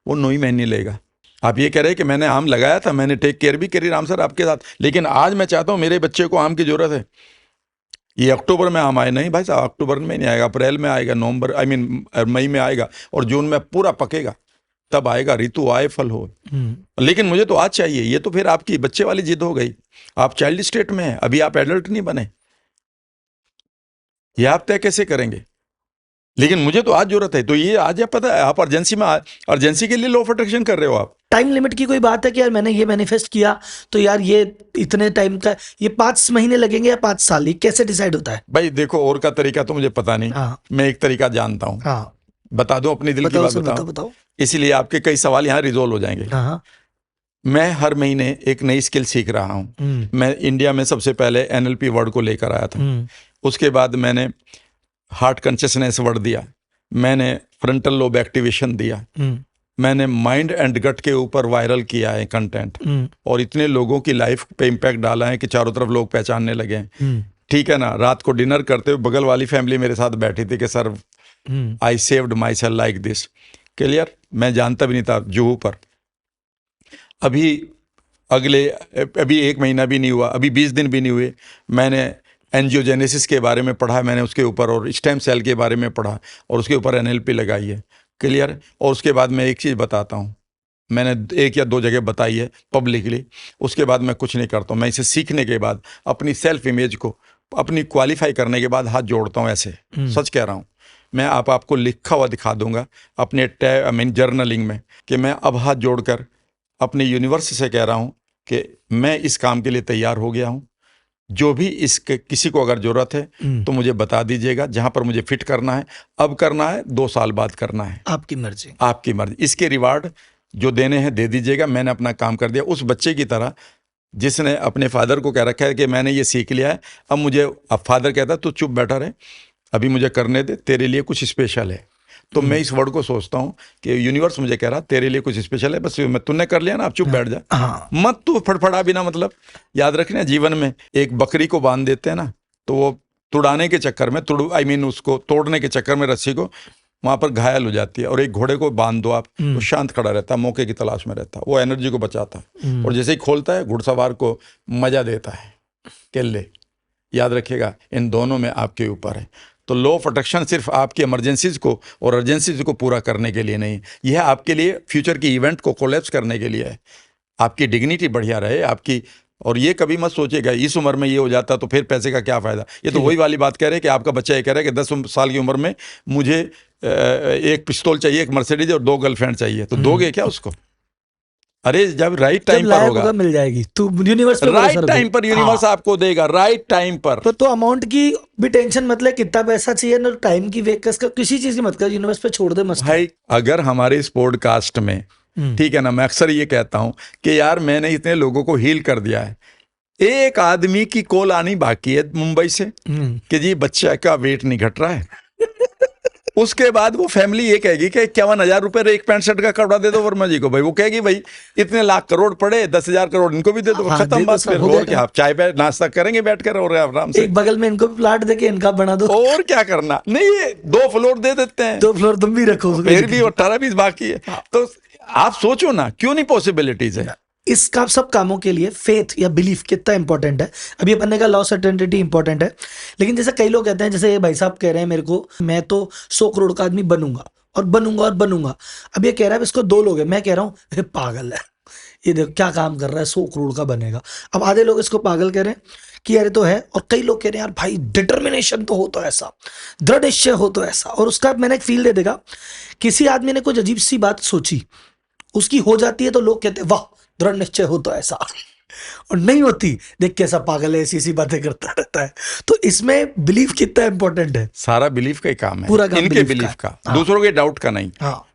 वो 9 ही महीने लेगा। आप ये कह रहे हैं कि मैंने आम लगाया था, मैंने टेक केयर भी करी राम सर आपके साथ, लेकिन आज मैं चाहता हूं मेरे बच्चे को आम की जरूरत है, ये अक्टूबर में आम आए। नहीं भाई साहब, अक्टूबर में नहीं आएगा, अप्रैल में आएगा, नवंबर मई में आएगा, और जून में पूरा पकेगा, तब आएगा। ऋतु आए फल हो। लेकिन मुझे तो आज चाहिए। ये तो फिर आपकी बच्चे वाली जिद हो गई। आप चाइल्ड स्टेट में हैं, अभी आप एडल्ट नहीं बने, ये आप तय कैसे करेंगे? लेकिन मुझे तो आज जरूरत है, तो ये आज आप पता है, आप अर्जेंसी में, अर्जेंसी के लिए लॉ ऑफ अट्रैक्शन कर रहे हो आप। टाइम लिमिट की कोई बात है कि यार मैंने ये मैनिफेस्ट किया तो यार ये इतने टाइम का, ये 5 महीने लगेंगे या 5 साल, ये कैसे डिसाइड होता है? भाई देखो, और का तरीका तो मुझे पता नहीं। मैं एक तरीका जानता हूँ, बता दूं अपनी दिल की बात? बताओ। इसीलिए आपके कई सवाल यहाँ रिजोल्व हो जाएंगे। मैं हर महीने एक नई स्किल सीख रहा हूँ। मैं इंडिया में सबसे पहले NLP वर्ड को लेकर आया था, उसके बाद मैंने हार्ट कॉन्शियसनेस वर्ड दिया, मैंने फ्रंटल लोब एक्टिवेशन दिया, मैंने माइंड एंड गट के ऊपर वायरल किया है कंटेंट, और इतने लोगों की लाइफ पे इम्पैक्ट डाला है कि चारों तरफ लोग पहचानने लगे हैं। ठीक है ना। रात को डिनर करते हुए बगल वाली फैमिली मेरे साथ बैठी थी कि sir I saved my self like this. Clear? मैं जानता भी नहीं था जुहू पर। अभी 1 महीना भी नहीं हुआ, अभी 20 दिन भी नहीं हुए, मैंने एंजियोजेनेसिस के बारे में पढ़ा, मैंने उसके ऊपर, और स्टेम सेल के बारे में पढ़ा, और उसके ऊपर NLP लगाई है। क्लियर? और उसके बाद मैं एक चीज़ बताता हूँ, मैंने 1 या 2 जगह बताई है पब्लिकली, उसके बाद मैं कुछ नहीं करता हूँ। मैं इसे सीखने के बाद अपनी सेल्फ इमेज को अपनी क्वालिफाई करने के बाद हाथ जोड़ता हूँ ऐसे, सच कह रहा हूँ। मैं आपको लिखा हुआ दिखा दूंगा अपने जर्नलिंग में कि मैं अब हाथ जोड़कर अपने यूनिवर्स से कह रहा हूँ कि मैं इस काम के लिए तैयार हो गया हूँ। जो भी इसके किसी को अगर जरूरत है तो मुझे बता दीजिएगा, जहां पर मुझे फिट करना है, अब करना है, 2 साल बाद करना है, आपकी मर्जी। आपकी मर्जी। इसके रिवार्ड जो देने हैं दे दीजिएगा। मैंने अपना काम कर दिया, उस बच्चे की तरह जिसने अपने फादर को कह रखा है कि मैंने ये सीख लिया है, अब फादर कहता है तू चुप बैठा रहे, अभी मुझे करने दे, तेरे लिए कुछ स्पेशल है। तो मैं इस वर्ड को सोचता हूँ कि यूनिवर्स मुझे कह रहा तेरे लिए कुछ स्पेशल है, बस तूने कर लिया ना, अब चुप बैठ जा, मत तू फड़फड़ा बिना मतलब। याद रखना, जीवन में एक बकरी को बांध देते हैं ना, तो वो तुड़ाने के चक्कर में उसको तोड़ने के चक्कर में रस्सी को वहां पर घायल हो जाती है। और एक घोड़े को बांध दो आप, वो शांत खड़ा रहता है, मौके की तलाश में रहता है, वो एनर्जी को बचाता है, और जैसे ही खोलता है घुड़सवार को मजा देता है, केले। याद रखिएगा, इन दोनों में आपके ऊपर है। तो लॉ ऑफ अट्रैक्शन सिर्फ आपकी इमरजेंसीज को और अर्जेंसीज को पूरा करने के लिए नहीं, यह आपके लिए फ्यूचर की इवेंट को कोलैप्स करने के लिए है, आपकी डिग्निटी बढ़िया रहे आपकी। और ये कभी मत सोचिएगा इस उम्र में ये हो जाता तो फिर पैसे का क्या फ़ायदा। ये तो वही वाली बात कह रहे हैं कि आपका बच्चा ये कह रहा है कि 10 साल की उम्र में मुझे एक पिस्तौल चाहिए, एक मर्सिडीज और 2 गर्लफ्रेंड चाहिए, तो दोगे क्या उसको? अरे जब राइट टाइम पर होगा मिल जाएगी, तो यूनिवर्स पे राइट टाइम पर यूनिवर्स आपको देगा, राइट टाइम पर। तो अमाउंट की भी टेंशन मतलब कितना पैसा चाहिए ना, टाइम की वेकस का किसी चीज की मत कर, यूनिवर्स पे छोड़ दे मस्त भाई। अगर हमारे इस पॉडकास्ट में, ठीक है ना, मैं अक्सर ये कहता हूं कि यार मैंने इतने लोगों को हील कर दिया है, एक आदमी की कॉल आनी बाकी है मुंबई से कि जी बच्चा का वेट नहीं घट रहा है। उसके बाद वो फैमिली ये कहेगी कि 51,000 रुपए एक पैंट शर्ट का कपड़ा दे दो वर्मा जी को। भाई वो कहेगी भाई इतने लाख करोड़ पड़े, 10,000 करोड़ इनको भी दे दो, खत्म बात। फिर और क्या, आप चाय पे नाश्ता करेंगे बैठ कर और आराम से, एक बगल में इनको भी प्लाट देके इनका बना दो, और क्या करना। नहीं, ये 2 फ्लोर दे देते हैं, 2 फ्लोर तुम भी रखो, फिर भी 18-20 बाकी है। तो आप सोचो ना, क्यों नहीं पॉसिबिलिटीज है। इसका सब कामों के लिए फेथ या बिलीफ कितना इंपॉर्टेंट है। अभी अपन ने कहा लॉ सर्टेनिटी इंपॉर्टेंट है, लेकिन जैसे कई लोग कहते हैं, जैसे ये भाई साहब कह रहे हैं मेरे को, मैं तो 100 करोड़ का आदमी बनूंगा और बनूंगा और बनूंगा। अब ये कह रहा है इसको 2 लोग हैं, मैं कह रहा हूँ पागल है, ये देखो क्या काम कर रहा है, 100 करोड़ का बनेगा। अब आधे लोग इसको पागल कह रहे हैं कि यार तो है, और कई लोग कह रहे हैं यार भाई डिटर्मिनेशन तो हो तो ऐसा, दृढ़ निश्चय हो तो ऐसा। और उसका मैंने एक फील दे देगा, किसी आदमी ने कुछ अजीब सी बात सोची, उसकी हो जाती है तो लोग कहते हैं वाह दृढ़ निश्चय हो तो ऐसा, और नहीं होती देख कैसा पागल है, ऐसी बातें करता रहता है। तो इसमें बिलीफ कितना इंपॉर्टेंट है। सारा बिलीफ का ही काम है, पूरा काम इनके बिलीफ का। दूसरों के डाउट का नहीं।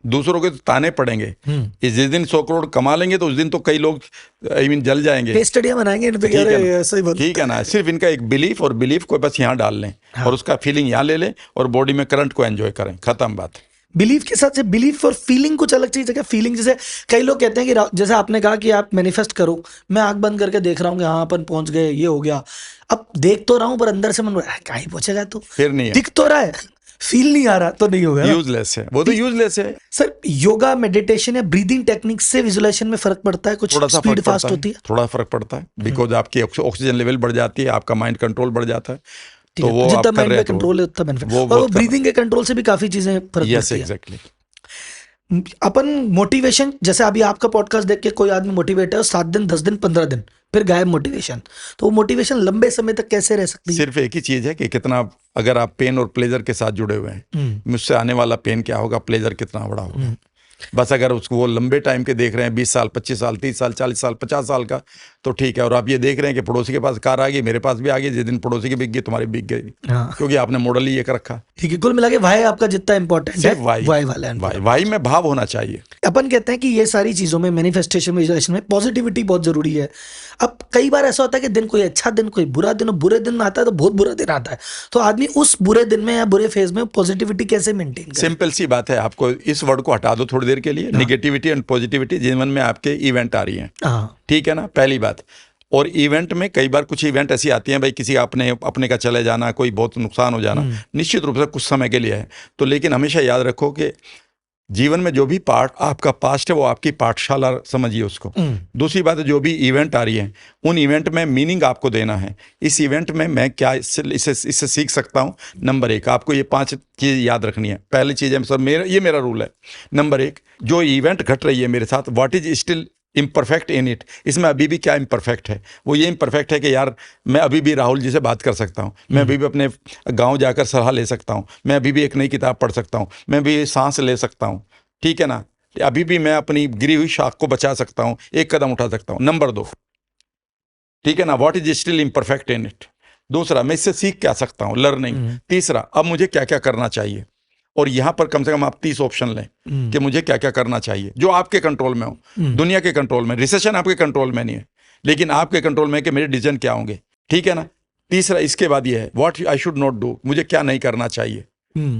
दूसरों के तो ताने पड़ेंगे। जिस दिन 100 करोड़ कमा लेंगे तो उस दिन तो कई लोग जल जाएंगे, केस स्टडियां बनाएंगे इन पे, ठीक है ना। सिर्फ इनका एक बिलीफ, और बिलीफ को बस यहाँ डाल लें और उसका फीलिंग यहाँ ले लें और बॉडी में करंट को एंजॉय करें, खत्म बात। बिलीफ के साथ से बिलीफ और फीलिंग कुछ अलग चीज है क्या? फीलिंग जैसे कई लोग कहते हैं कि जैसे आपने कहा कि आप मैनिफेस्ट करो, मैं आंख बंद करके देख रहा हूँ कि हाँ अपन पहुंच गए, ये हो गया। अब देख तो रहा हूँ पर अंदर से मन कहाँ ही पहुंचेगा, तो फिर नहीं है, दिख तो रहा है, फील नहीं आ रहा तो नहीं होगा, यूजलेस है वो, तो यूजलेस है। सर योगा मेडिटेशन या ब्रीदिंग टेक्निक से विजुअलाइजेशन में फर्क पड़ता है? कुछ थोड़ा सा स्पीड फास्ट होती है? थोड़ा फर्क पड़ता है, बिकॉज आपकी ऑक्सीजन लेवल बढ़ जाती है, आपका माइंड कंट्रोल बढ़ जाता है, तो वो जितना माइंड पे कंट्रोल है उतना बेनिफिट। और वो ब्रीदिंग के कंट्रोल से भी काफी चीजें फर्क पड़ती है। एग्जैक्टली। अपन मोटिवेशन, जैसे अभी आपका पॉडकास्ट देख के कोई आदमी मोटिवेट है, 7 दिन 10 दिन 15 दिन फिर गायब मोटिवेशन, तो वो मोटिवेशन लंबे समय तक कैसे रह सकती है? सिर्फ एक ही चीज है कि कितना, अगर आप पेन और प्लेजर के साथ जुड़े हुए हैं, मुझसे आने वाला पेन क्या होगा, प्लेजर कितना बड़ा होगा। बस अगर उसको वो लंबे टाइम के देख रहे हैं, 20 साल 25 साल 30 साल 40 साल 50 साल का, तो ठीक है। और आप ये देख रहे हैं कि पड़ोसी के पास कार आ गई, मेरे पास भी आ गई, जिस दिन पड़ोसी की बिक गई तुम्हारी बिक गई, क्योंकि आपने मॉडल ही ये कर रखा। ठीक है, कुल मिला के वाई आपका जितना इंपॉर्टेंट है, वाई वाला वाई में भाव होना चाहिए। अपन कहते हैं कि ये सारी चीजों में, मैनिफेस्टेशन विजुअलाइजेशन में पॉजिटिविटी बहुत जरूरी है। अब कई बार ऐसा होता है कि दिन कोई अच्छा दिन कोई बुरा दिन, बुरे दिन में आता है तो बहुत बुरा दिन आता है, तो आदमी उस बुरे दिन में या बुरे फेज में पॉजिटिविटी कैसे मेंटेन करे? सिंपल सी बात है, आपको इस वर्ड को हटा दो थोड़ी देर के लिए। निगेटिविटी एंड पॉजिटिविटी जीवन में आपके इवेंट आ रही है, ठीक है ना, पहली बात। और इवेंट में कई बार कुछ इवेंट ऐसी आती हैं भाई, किसी अपने का चले जाना, कोई बहुत नुकसान हो जाना, निश्चित रूप से कुछ समय के लिए है तो, लेकिन हमेशा याद रखो कि जीवन में जो भी पार्ट आपका पास्ट है वो आपकी पाठशाला समझिए उसको। दूसरी बात है, जो भी इवेंट आ रही है उन इवेंट में मीनिंग आपको देना है। इस इवेंट में मैं क्या इससे सीख सकता हूँ। नंबर 1, आपको ये 5 चीज़ याद रखनी है। पहली चीज़ है सर, मेरा रूल है। नंबर 1, जो इवेंट घट रही है मेरे साथ, what is still imperfect in it, इसमें अभी भी क्या इम्परफेक्ट है। वो ये इम्परफेक्ट है कि यार मैं अभी भी राहुल जी से बात कर सकता हूँ, मैं अभी भी अपने गांव जाकर सलाह ले सकता हूँ, मैं अभी भी एक नई किताब पढ़ सकता हूँ, मैं भी सांस ले सकता हूँ, ठीक है ना, अभी भी मैं अपनी गिरी हुई शाख को बचा सकता हूँ, एक कदम उठा सकता हूँ। नंबर 2, ठीक है ना, what is still imperfect in it. दूसरा, मैं इससे सीख क्या सकता हूँ, लर्निंग। तीसरा, अब मुझे क्या क्या करना चाहिए। और यहाँ पर कम से कम आप 30 ऑप्शन लें कि मुझे क्या क्या करना चाहिए जो आपके कंट्रोल में हो। दुनिया के कंट्रोल में, रिसेशन आपके कंट्रोल में नहीं है, लेकिन आपके कंट्रोल में है कि मेरे डिसीजन क्या होंगे, ठीक है ना। तीसरा, इसके बाद ये है what I should not do, मुझे क्या नहीं करना चाहिए।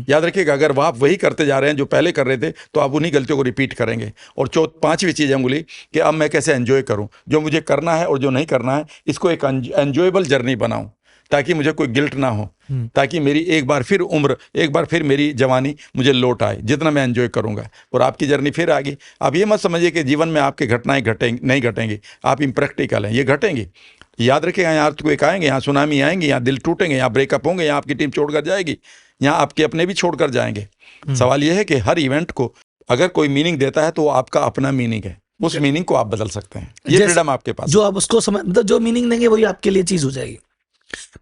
याद रखिएगा, अगर आप वही करते जा रहे हैं जो पहले कर रहे थे तो आप उन्हीं गलतियों को रिपीट करेंगे। और पांचवी चीज़ है बोली कि अब मैं कैसे एंजॉय करूं, जो मुझे करना है और जो नहीं करना है इसको एक एंजॉयबल जर्नी बनाऊं, ताकि मुझे कोई गिल्ट ना हो, ताकि मेरी एक बार फिर उम्र, एक बार फिर मेरी जवानी मुझे लौट आए, जितना मैं एंजॉय करूंगा और आपकी जर्नी फिर आगे। आप ये मत समझिए कि जीवन में आपकी घटनाएं घटेंगी, नहीं घटेंगी, आप इम्प्रैक्टिकल हैं, ये घटेंगी। याद रखिएगा, यहाँ अर्थक्वेक आएंगे, यहाँ सुनामी आएंगे, यहाँ दिल टूटेंगे, यहाँ ब्रेकअप होंगे, यहाँ आपकी टीम छोड़कर जाएगी, यहाँ आपके अपने भी छोड़कर जाएंगे। सवाल यह है कि हर इवेंट को अगर कोई मीनिंग देता है तो वो आपका अपना मीनिंग है, उस मीनिंग को आप बदल सकते हैं, ये फ्रीडम आपके पास। जो आप उसको समझ, मतलब जो मीनिंग देंगे वही आपके लिए चीज हो जाएगी।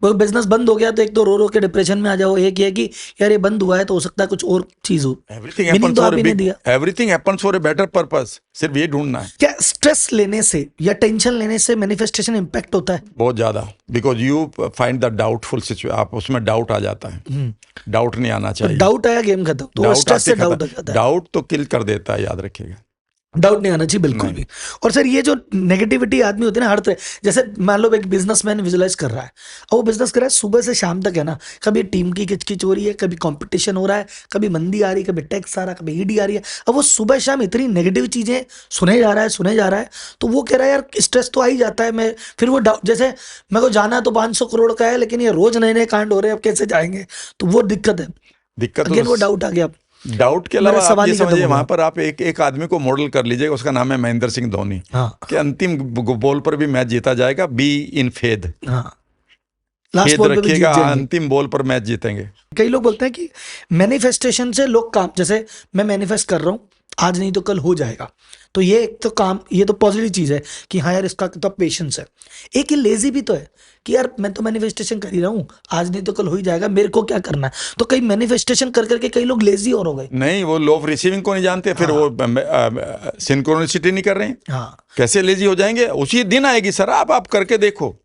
वो बिजनेस बंद हो गया तो एक तो रो रो के डिप्रेशन में आ जाओ, एक ये कि यार ये बंद हुआ है तो हो सकता है कुछ और चीज हो। मीनिंग तो आप ही नहीं दिया। Everything happens for a better purpose, सिर्फ ये ढूंढना है। क्या स्ट्रेस लेने से या टेंशन लेने से मैनिफेस्टेशन इंपैक्ट होता है? बहुत ज्यादा, because you find the doubtful situation, आप उसमें डाउट आ जाता है। डाउट नहीं आना चाहिए। डाउट आया गेम खत्म, तो स्ट्रेस से डाउट आ जाता है। डाउट तो किल कर देता है, याद रखिएगा, डाउट नहीं आना चाहिए बिल्कुल भी। और सर ये जो नेगेटिविटी आदमी होती है ना हर तरह, जैसे मान लो एक बिजनेसमैन विजुलाइज कर रहा है, और वो बिजनेस कर रहा है सुबह से शाम तक है ना, कभी टीम की किचकिच हो रही है, कभी कंपटीशन हो रहा है, कभी मंदी आ रही है, कभी टैक्स आ रहा है, कभी ईडी आ रही है। अब वो सुबह शाम इतनी नेगेटिव चीजें सुने जा रहा है, तो वो कह रहा है यार स्ट्रेस तो आ ही जाता है। मैं फिर वो जैसे मेरे को जाना तो 500 करोड़ का है, लेकिन ये रोज नए नए कांड हो रहे हैं, अब कैसे जाएंगे, तो वो दिक्कत है। अगेन वो डाउट आ गया। डाउट के अलावा आप ये समझिए, वहां पर आप एक आदमी को मॉडल कर लीजिएगा, उसका नाम है महेंद्र सिंह धोनी। कि अंतिम बॉल पर भी मैच जीता जाएगा, बी इन फेद, फेद रखिएगा, अंतिम बॉल पर मैच जीतेंगे। कई लोग बोलते हैं कि मैनिफेस्टेशन से लोग काम, जैसे मैं मैनिफेस्ट कर रहा हूँ आज नहीं तो कल हो जाएगा, तो ये एक तो काम, ये तो पॉजिटिव चीज है कि हाँ यार इसका तो पेशेंस है। एक ये लेजी भी तो है कि यार मैं तो मैनिफेस्टेशन कर ही रहा हूँ, आज नहीं तो कल हो ही जाएगा, मेरे को क्या करना है। तो कई मैनिफेस्टेशन कर करके कई लोग लेजी और हो गए। नहीं, वो लॉ ऑफ रिसीविंग को नहीं जानते, फिर वो सिंक्रोनिसिटी नहीं कर रहे हैं। हाँ, कैसे लेजी हो जाएंगे? उसी दिन आएगी सर, आप करके देखो।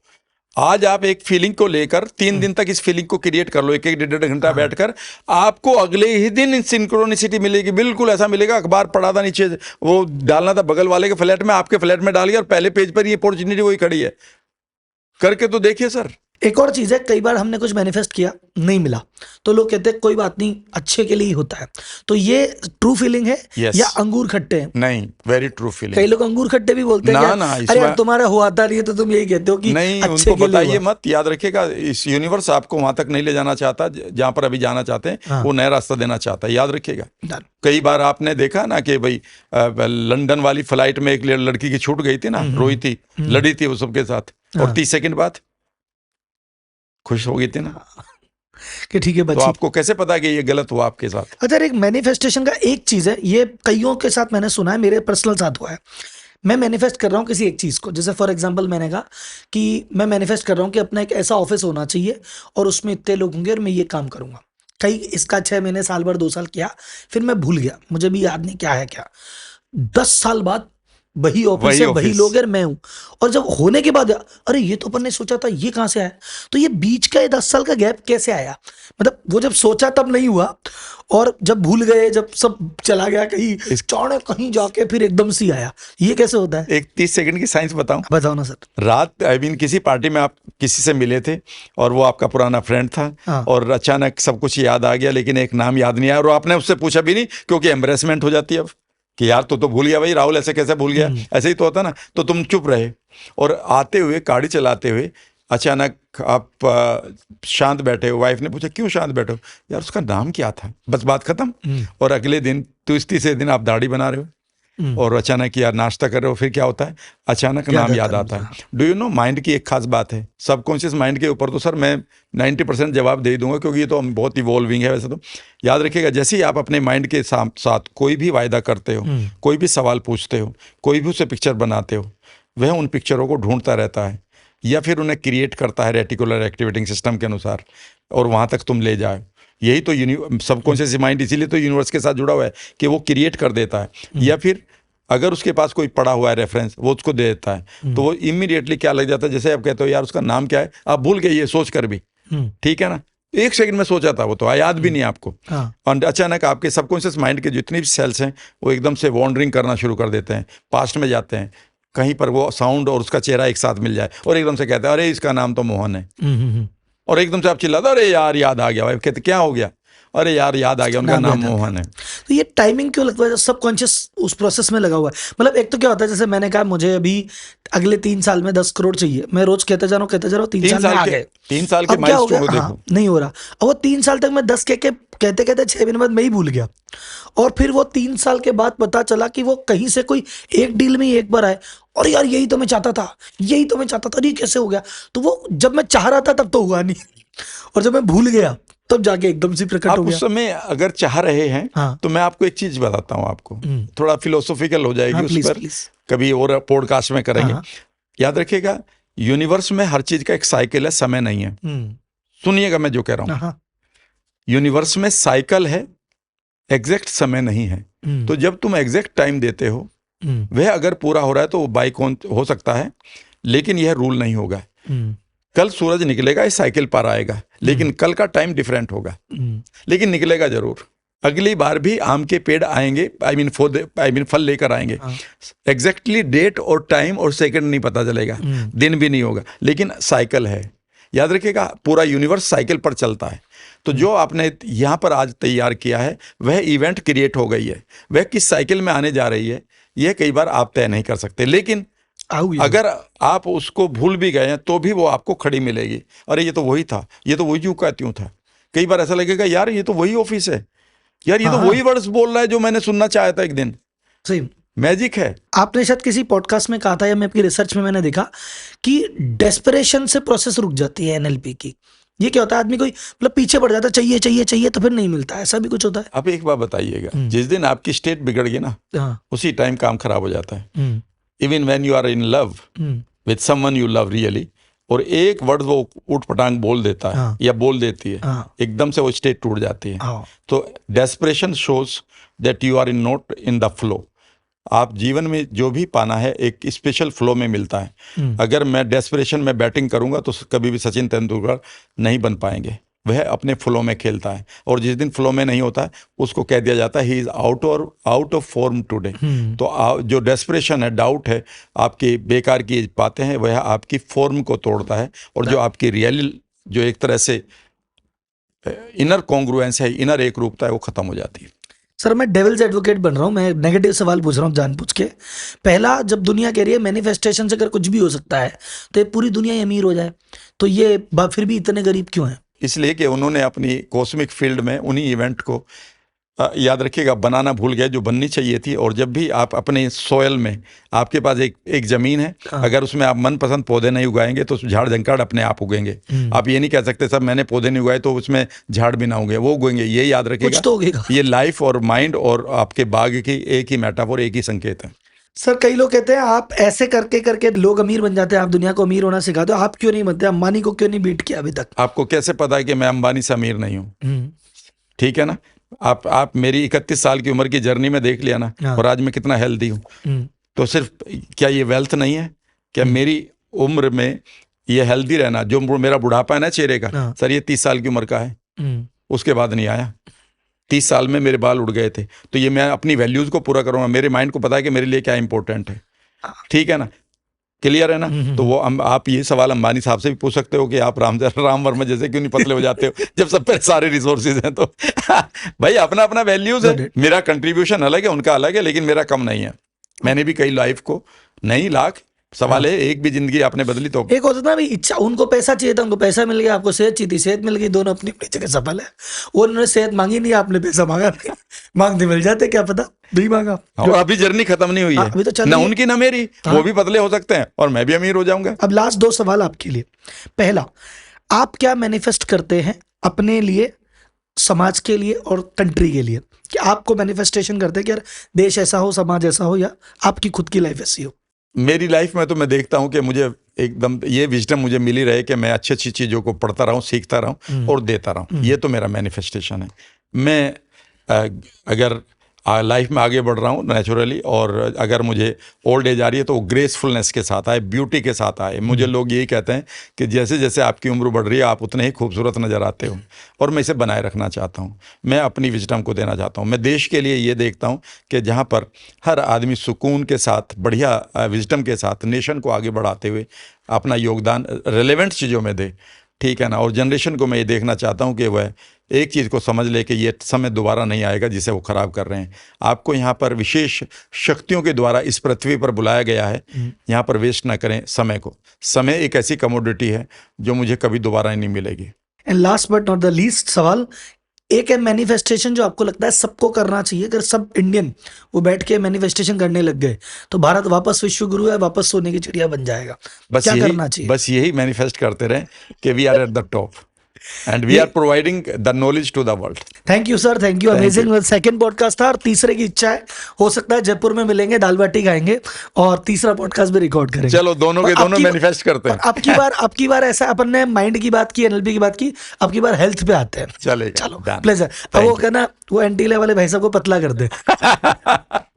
आज आप एक फीलिंग को लेकर 3 दिन तक इस फीलिंग को क्रिएट कर लो, एक 1-1.5 घंटा बैठकर, आपको अगले ही दिन सिंक्रोनिसिटी मिलेगी। बिल्कुल ऐसा मिलेगा, अखबार पढ़ा था नीचे, वो डालना था बगल वाले के फ्लैट में, आपके फ्लैट में डाल गया और पहले पेज पर ये अपॉर्चुनिटी वही खड़ी है। करके तो देखिए सर। एक और चीज है, कई बार हमने कुछ मैनिफेस्ट किया नहीं मिला, तो लोग कहते हैं कोई बात नहीं, अच्छे के लिए ही होता है। तो ये ट्रू फीलिंग है या अंगूर खट्टे हैं? नहीं, वेरी ट्रू फीलिंग। कई लोग अंगूर खट्टे भी बोलते हैं ना, अरे यार तुम्हारा हुआ आता नहीं है तो तुम यही कहते हो कि नहीं, अच्छे उनको के लिए बताइए मत। याद रखिएगा, इस यूनिवर्स आपको वहां तक नहीं ले जाना चाहता जहां पर अभी जाना चाहते हैं। वो नया रास्ता देना चाहता है, याद रखिएगा। कई बार आपने देखा ना कि भाई लंदन वाली फ्लाइट में एक लड़की की छूट गई थी ना, रोई थी, लड़ी थी वो सबके साथ, और 30 सेकंड बाद खुश हो गई थी ना, कि ठीक है बच्ची। तो आपको कैसे पता कि ये गलत हुआ आपके साथ? अच्छा, एक मैनिफेस्टेशन का एक चीज है, ये कईयों के साथ मैंने सुना है, मेरे पर्सनल साथ हुआ है। मैं मैनिफेस्ट कर रहा हूँ किसी एक चीज को, जैसे फॉर एग्जांपल मैंने कहा कि मैं मैनिफेस्ट कर रहा हूँ कि अपना एक ऐसा ऑफिस होना चाहिए और उसमें इतने लोग होंगे और मैं ये काम करूंगा। कई इसका 6 महीने, साल भर, 2 साल किया, फिर मैं भूल गया, मुझे भी याद नहीं क्या है क्या। 10 साल बाद वही ऑफिस है, वही लोग है, मैं हूं। और जब होने के बाद अरे ये तो अपन ने सोचा था, ये कहां से आया? तो ये बीच का 10 साल का गैप कैसे आया? मतलब वो जब सोचा तब नहीं हुआ, और जब भूल गए, जब सब चला गया कहीं चौड़े, कहीं जाके फिर एकदम से आया, ये कैसे होता है? एक 30 सेकंड की साइंस बताऊं? बताओ ना सर। रात किसी पार्टी में आप किसी से मिले थे और वो आपका पुराना फ्रेंड था। हाँ। और अचानक सब कुछ याद आ गया, लेकिन एक नाम याद नहीं आया, और आपने उससे पूछा भी नहीं, क्योंकि एम्बरेसमेंट हो जाती है अब कि यार तो भूल गया भाई, राहुल ऐसे कैसे भूल गया, ऐसे ही तो होता ना। तो तुम चुप रहे, और आते हुए गाड़ी चलाते हुए अचानक आप शांत बैठे हो। वाइफ ने पूछा क्यों शांत बैठे हो? यार उसका नाम क्या था, बस बात खत्म। और अगले दिन तीसरे दिन आप दाढ़ी बना रहे हो और अचानक यार नाश्ता कर रहे हो, फिर क्या होता है? अचानक नाम याद आता है। डू यू नो, माइंड की एक खास बात है, सबकॉन्शियस माइंड के ऊपर तो सर मैं 90% जवाब दे दूंगा, क्योंकि ये तो बहुत इवॉल्विंग है। वैसे तो याद रखिएगा, जैसे ही आप अपने माइंड के साथ कोई भी वायदा करते हो, कोई भी सवाल पूछते हो, कोई भी उसे पिक्चर बनाते हो, वह उन पिक्चरों को ढूंढता रहता है या फिर उन्हें क्रिएट करता है रेटिकुलर एक्टिवेटिंग सिस्टम के अनुसार, और वहाँ तक तुम ले जाओ। यही तो सबकॉन्शियस माइंड इसीलिए तो यूनिवर्स के साथ जुड़ा हुआ है कि वो क्रिएट कर देता है, या फिर अगर उसके पास कोई पड़ा हुआ है रेफरेंस, वो उसको दे देता है, तो वो इमीडिएटली क्या लग जाता है, जैसे आप कहते हो यार उसका नाम क्या है, आप भूल गए ये सोच कर भी, ठीक है ना, 1 सेकंड में सोचा था वो, तो याद भी नहीं आपको। और अचानक आपके सबकॉन्शियस माइंड के जितनी भी सेल्स हैं वो एकदम से वॉन्डरिंग करना शुरू कर देते हैं, पास्ट में जाते हैं, कहीं पर वो साउंड और उसका चेहरा एक साथ मिल जाए और एकदम से कहते हैं अरे इसका नाम तो मोहन है, और एकदम से आप चिल्लाते अरे यार याद आ गया भाई, कहते क्या हो गया, अरे यार याद आ गया, उनका नाम मोहन है। तो ये टाइमिंग क्यों लगता है, सबकॉन्शियस उस प्रोसेस में लगा हुआ है? मतलब एक तो क्या होता है, जैसे मैंने कहा मुझे अभी अगले 3 साल में 10 करोड़ चाहिए, मैं रोज कहते जा रहा हूँ 3 साल में आ गए, 3 साल के अब क्या हो गया, माइलस्टोन हाँ, नहीं हो रहा। और वो 3 साल तक मैं 10 कहते कहते 6 महीने बाद मैं ही भूल गया, और फिर वो 3 साल के बाद पता चला कि वो कहीं से कोई एक डील में ही एक बार आए, और यार यही तो मैं चाहता था, यही तो मैं चाहता था, ये कैसे हो गया? तो वो जब मैं चाह रहा था तब तो हुआ नहीं, और जब मैं भूल गया तब जाके एकदम से प्रकट हो गया। उस समय अगर चाह रहे हैं, हाँ। तो मैं आपको एक चीज बताता हूँ, आपको थोड़ा फिलोसॉफिकल हो जाएगी, हाँ, उस प्लीज, पर प्लीज। कभी और पॉडकास्ट में करेंगे। हाँ। याद रखिएगा, यूनिवर्स में हर चीज का एक साइकिल है, समय नहीं है। सुनिएगा मैं जो कह रहा हूँ, यूनिवर्स में साइकिल है, एग्जैक्ट समय नहीं है। तो जब तुम एग्जैक्ट टाइम देते हो, वह अगर पूरा हो रहा है तो वो बाइक हो सकता है, लेकिन यह रूल नहीं होगा। कल सूरज निकलेगा, इस साइकिल पर आएगा, लेकिन कल का टाइम डिफरेंट होगा, लेकिन निकलेगा जरूर। अगली बार भी आम के पेड़ आएंगे, आई मीन फल लेकर आएंगे। एग्जैक्टली डेट और टाइम और सेकंड नहीं पता चलेगा, दिन भी नहीं होगा, लेकिन साइकिल है। याद रखिएगा, पूरा यूनिवर्स साइकिल पर चलता है। तो जो आपने यहाँ पर आज तैयार किया है, वह इवेंट क्रिएट हो गई है, वह किस साइकिल में आने जा रही है, यह कई बार आप तय नहीं कर सकते, लेकिन अगर आप उसको भूल भी गए हैं तो भी वो आपको खड़ी मिलेगी। अरे ये तो वही था, ये तो वही यूं का त्यों था। कई बार ऐसा लगेगा यार ये तो वही ऑफिस है, यार ये तो वही वर्ड्स बोल रहा है जो मैंने सुनना चाहा था एक दिन। सही मैजिक है। आपने शायद किसी पॉडकास्ट में कहा था, या मैं आपकी रिसर्च में मैंने देखा कि डेस्परेशन से प्रोसेस रुक जाती है एनएलपी की। ये क्या होता है, आदमी कोई मतलब पीछे पड़ जाता है, चाहिए चाहिए चाहिए, तो फिर नहीं मिलता, ऐसा भी कुछ होता है? आप एक बात बताइएगा, जिस दिन आपकी स्टेट बिगड़ गई ना, उसी टाइम काम खराब हो जाता है। Even when you are in love with someone you love really, और एक वर्ड वो उठ पटांग बोल देता है या बोल देती है, एकदम से वो स्टेट टूट जाती है। तो desperation shows that you are in not in the flow. आप जीवन में जो भी पाना है एक स्पेशल फ्लो में मिलता है। अगर मैं डेस्परेशन में बैटिंग करूंगा तो कभी भी सचिन तेंदुलकर नहीं बन पाएंगे। वह अपने फ्लो में खेलता है, और जिस दिन फ्लो में नहीं होता है उसको कह दिया जाता है he is out of form today. तो जो डेस्परेशन है, डाउट है, आपकी बेकार की बातें हैं, वह आपकी फॉर्म को तोड़ता है, और जो आपकी रियल जो एक तरह से इनर कॉन्ग्रुएंस है, इनर एक रूपता है, वो खत्म हो जाती है। सर मैं डेविल्स एडवोकेट बन रहा हूँ, मैं नेगेटिव सवाल पूछ रहा हूँ जानबूझ के। पहला, जब दुनिया कह रही है मैनिफेस्टेशन से अगर कुछ भी हो सकता है तो ये पूरी दुनिया ही अमीर हो जाए, तो ये फिर भी इतने गरीब क्यों हैं? इसलिए कि उन्होंने अपनी कॉस्मिक फील्ड में उन्हीं इवेंट को याद रखिएगा बनाना भूल गए जो बननी चाहिए थी। और जब भी आप अपने सोयल में, आपके पास एक जमीन है, अगर उसमें आप मनपसंद पौधे नहीं उगाएंगे तो झाड़ जंकाड़ अपने आप उगेंगे। आप ये नहीं कह सकते सब मैंने पौधे नहीं उगाए तो उसमें झाड़ भी ना उगे, वो उगेंगे, ये याद रखिएगा। तो उगेगा। ये लाइफ और माइंड और आपके बाग की एक ही मेटाफोर, एक ही संकेत है। सर कई लोग कहते हैं आप ऐसे करके करके लोग अमीर बन जाते हैं, आप दुनिया को अमीर होना सिखाते हो, आप क्यों नहीं बनते? अंबानी को क्यों नहीं बीट किया अभी तक? आपको कैसे पता है कि मैं अंबानी से अमीर नहीं हूँ? ठीक है ना, आप मेरी 31 साल की उम्र की जर्नी में देख लिया ना, और आज मैं कितना हेल्दी हूँ। तो सिर्फ क्या ये वेल्थ नहीं है? क्या मेरी उम्र में ये हेल्दी रहना, जो मेरा बुढ़ापा है ना चेहरे का, सर ये 30 साल की उम्र का है, उसके बाद नहीं आया। 30 साल में मेरे बाल उड़ गए थे, तो ये मैं अपनी वैल्यूज को पूरा करूंगा। मेरे माइंड को पता है कि मेरे लिए क्या इंपॉर्टेंट है, ठीक है ना, क्लियर है ना। तो वो आप ये सवाल अंबानी साहब से भी पूछ सकते हो कि आप राम वर्मा जैसे क्यों नहीं पतले हो जाते हो जब सब पे सारे रिसोर्सेज हैं। तो भाई अपना अपना वैल्यूज है, मेरा कंट्रीब्यूशन अलग है, उनका अलग है, लेकिन मेरा कम नहीं है। मैंने भी कई लाइफ को नहीं लाख सवाल है, एक भी जिंदगी आपने बदली तो एक होता था भाई इच्छा, उनको पैसा चाहिए था, उनको पैसा मिल गया, आपको सेहत चाहिए थी, सेहत मिल गई, दोनों अपनी अपनी जगह सफल है। वो उन्होंने सेहत मांगी नहीं, आपने पैसा मांगा नहीं, मांगते मिल जाते, क्या पता नहीं मांगा। और अभी जर्नी खत्म नहीं हुई है, अभी तो ना उनकी ना मेरी। वो भी पतले हो सकते हैं और मैं भी अमीर हो जाऊंगा। अब लास्ट 2 सवाल आपके लिए। पहला, आप क्या मैनिफेस्ट करते हैं अपने लिए, समाज के लिए और कंट्री के लिए? कि आपको मैनिफेस्टेशन करते हैं कि यार देश ऐसा हो, समाज ऐसा हो, या आपकी खुद की लाइफ ऐसी हो? मेरी लाइफ में तो मैं देखता हूं कि मुझे एकदम ये विजडम मुझे मिली रहे कि मैं अच्छी अच्छी चीज़ों को पढ़ता रहूं, सीखता रहूं और देता रहूं। ये तो मेरा मैनिफेस्टेशन है। मैं अगर लाइफ में आगे बढ़ रहा हूँ नेचुरली, और अगर मुझे ओल्ड एज आ रही है तो वो ग्रेसफुलनेस के साथ आए, ब्यूटी के साथ आए। मुझे लोग यही कहते हैं कि जैसे जैसे आपकी उम्र बढ़ रही है आप उतने ही खूबसूरत नज़र आते हो, और मैं इसे बनाए रखना चाहता हूँ। मैं अपनी विजडम को देना चाहता हूँ। मैं देश के लिए ये देखता हूँ कि जहाँ पर हर आदमी सुकून के साथ, बढ़िया विजडम के साथ नेशन को आगे बढ़ाते हुए अपना योगदान रेलेवेंट चीज़ों में दे, ठीक है ना। और जनरेशन को मैं ये देखना चाहता हूँ कि वह एक चीज़ को समझ ले कि ये समय दोबारा नहीं आएगा जिसे वो ख़राब कर रहे हैं। आपको यहाँ पर विशेष शक्तियों के द्वारा इस पृथ्वी पर बुलाया गया है, यहाँ पर वेस्ट ना करें समय को। समय एक ऐसी कमोडिटी है जो मुझे कभी दोबारा नहीं मिलेगी। And last but not the least सवाल, एक है मैनिफेस्टेशन जो आपको लगता है सबको करना चाहिए, अगर सब इंडियन वो बैठ के मैनिफेस्टेशन करने लग गए तो भारत वापस विश्व गुरु है, वापस सोने की चिड़िया बन जाएगा, क्या करना चाहिए? बस यही मैनिफेस्ट करते रहें कि we are at the top and we are providing the knowledge to the world. Thank you sir, thank you, amazing. Second podcast था और तीसरे की इच्छा है, हो सकता है जयपुर में मिलेंगे, दाल बाटी खाएंगे और तीसरा पॉडकास्ट भी रिकॉर्ड करेंगे। चलो दोनों के दोनों मैनिफेस्ट करते हैं। आपकी बार ऐसा, अपन ने माइंड की बात की, एनएलपी की बात की, अब की बार हेल्थ पे आते हैं। चलेगा, चलो प्लेजर। अब वो कहना वो एंटी लेवल वाले भाई साहब को पतला कर दे।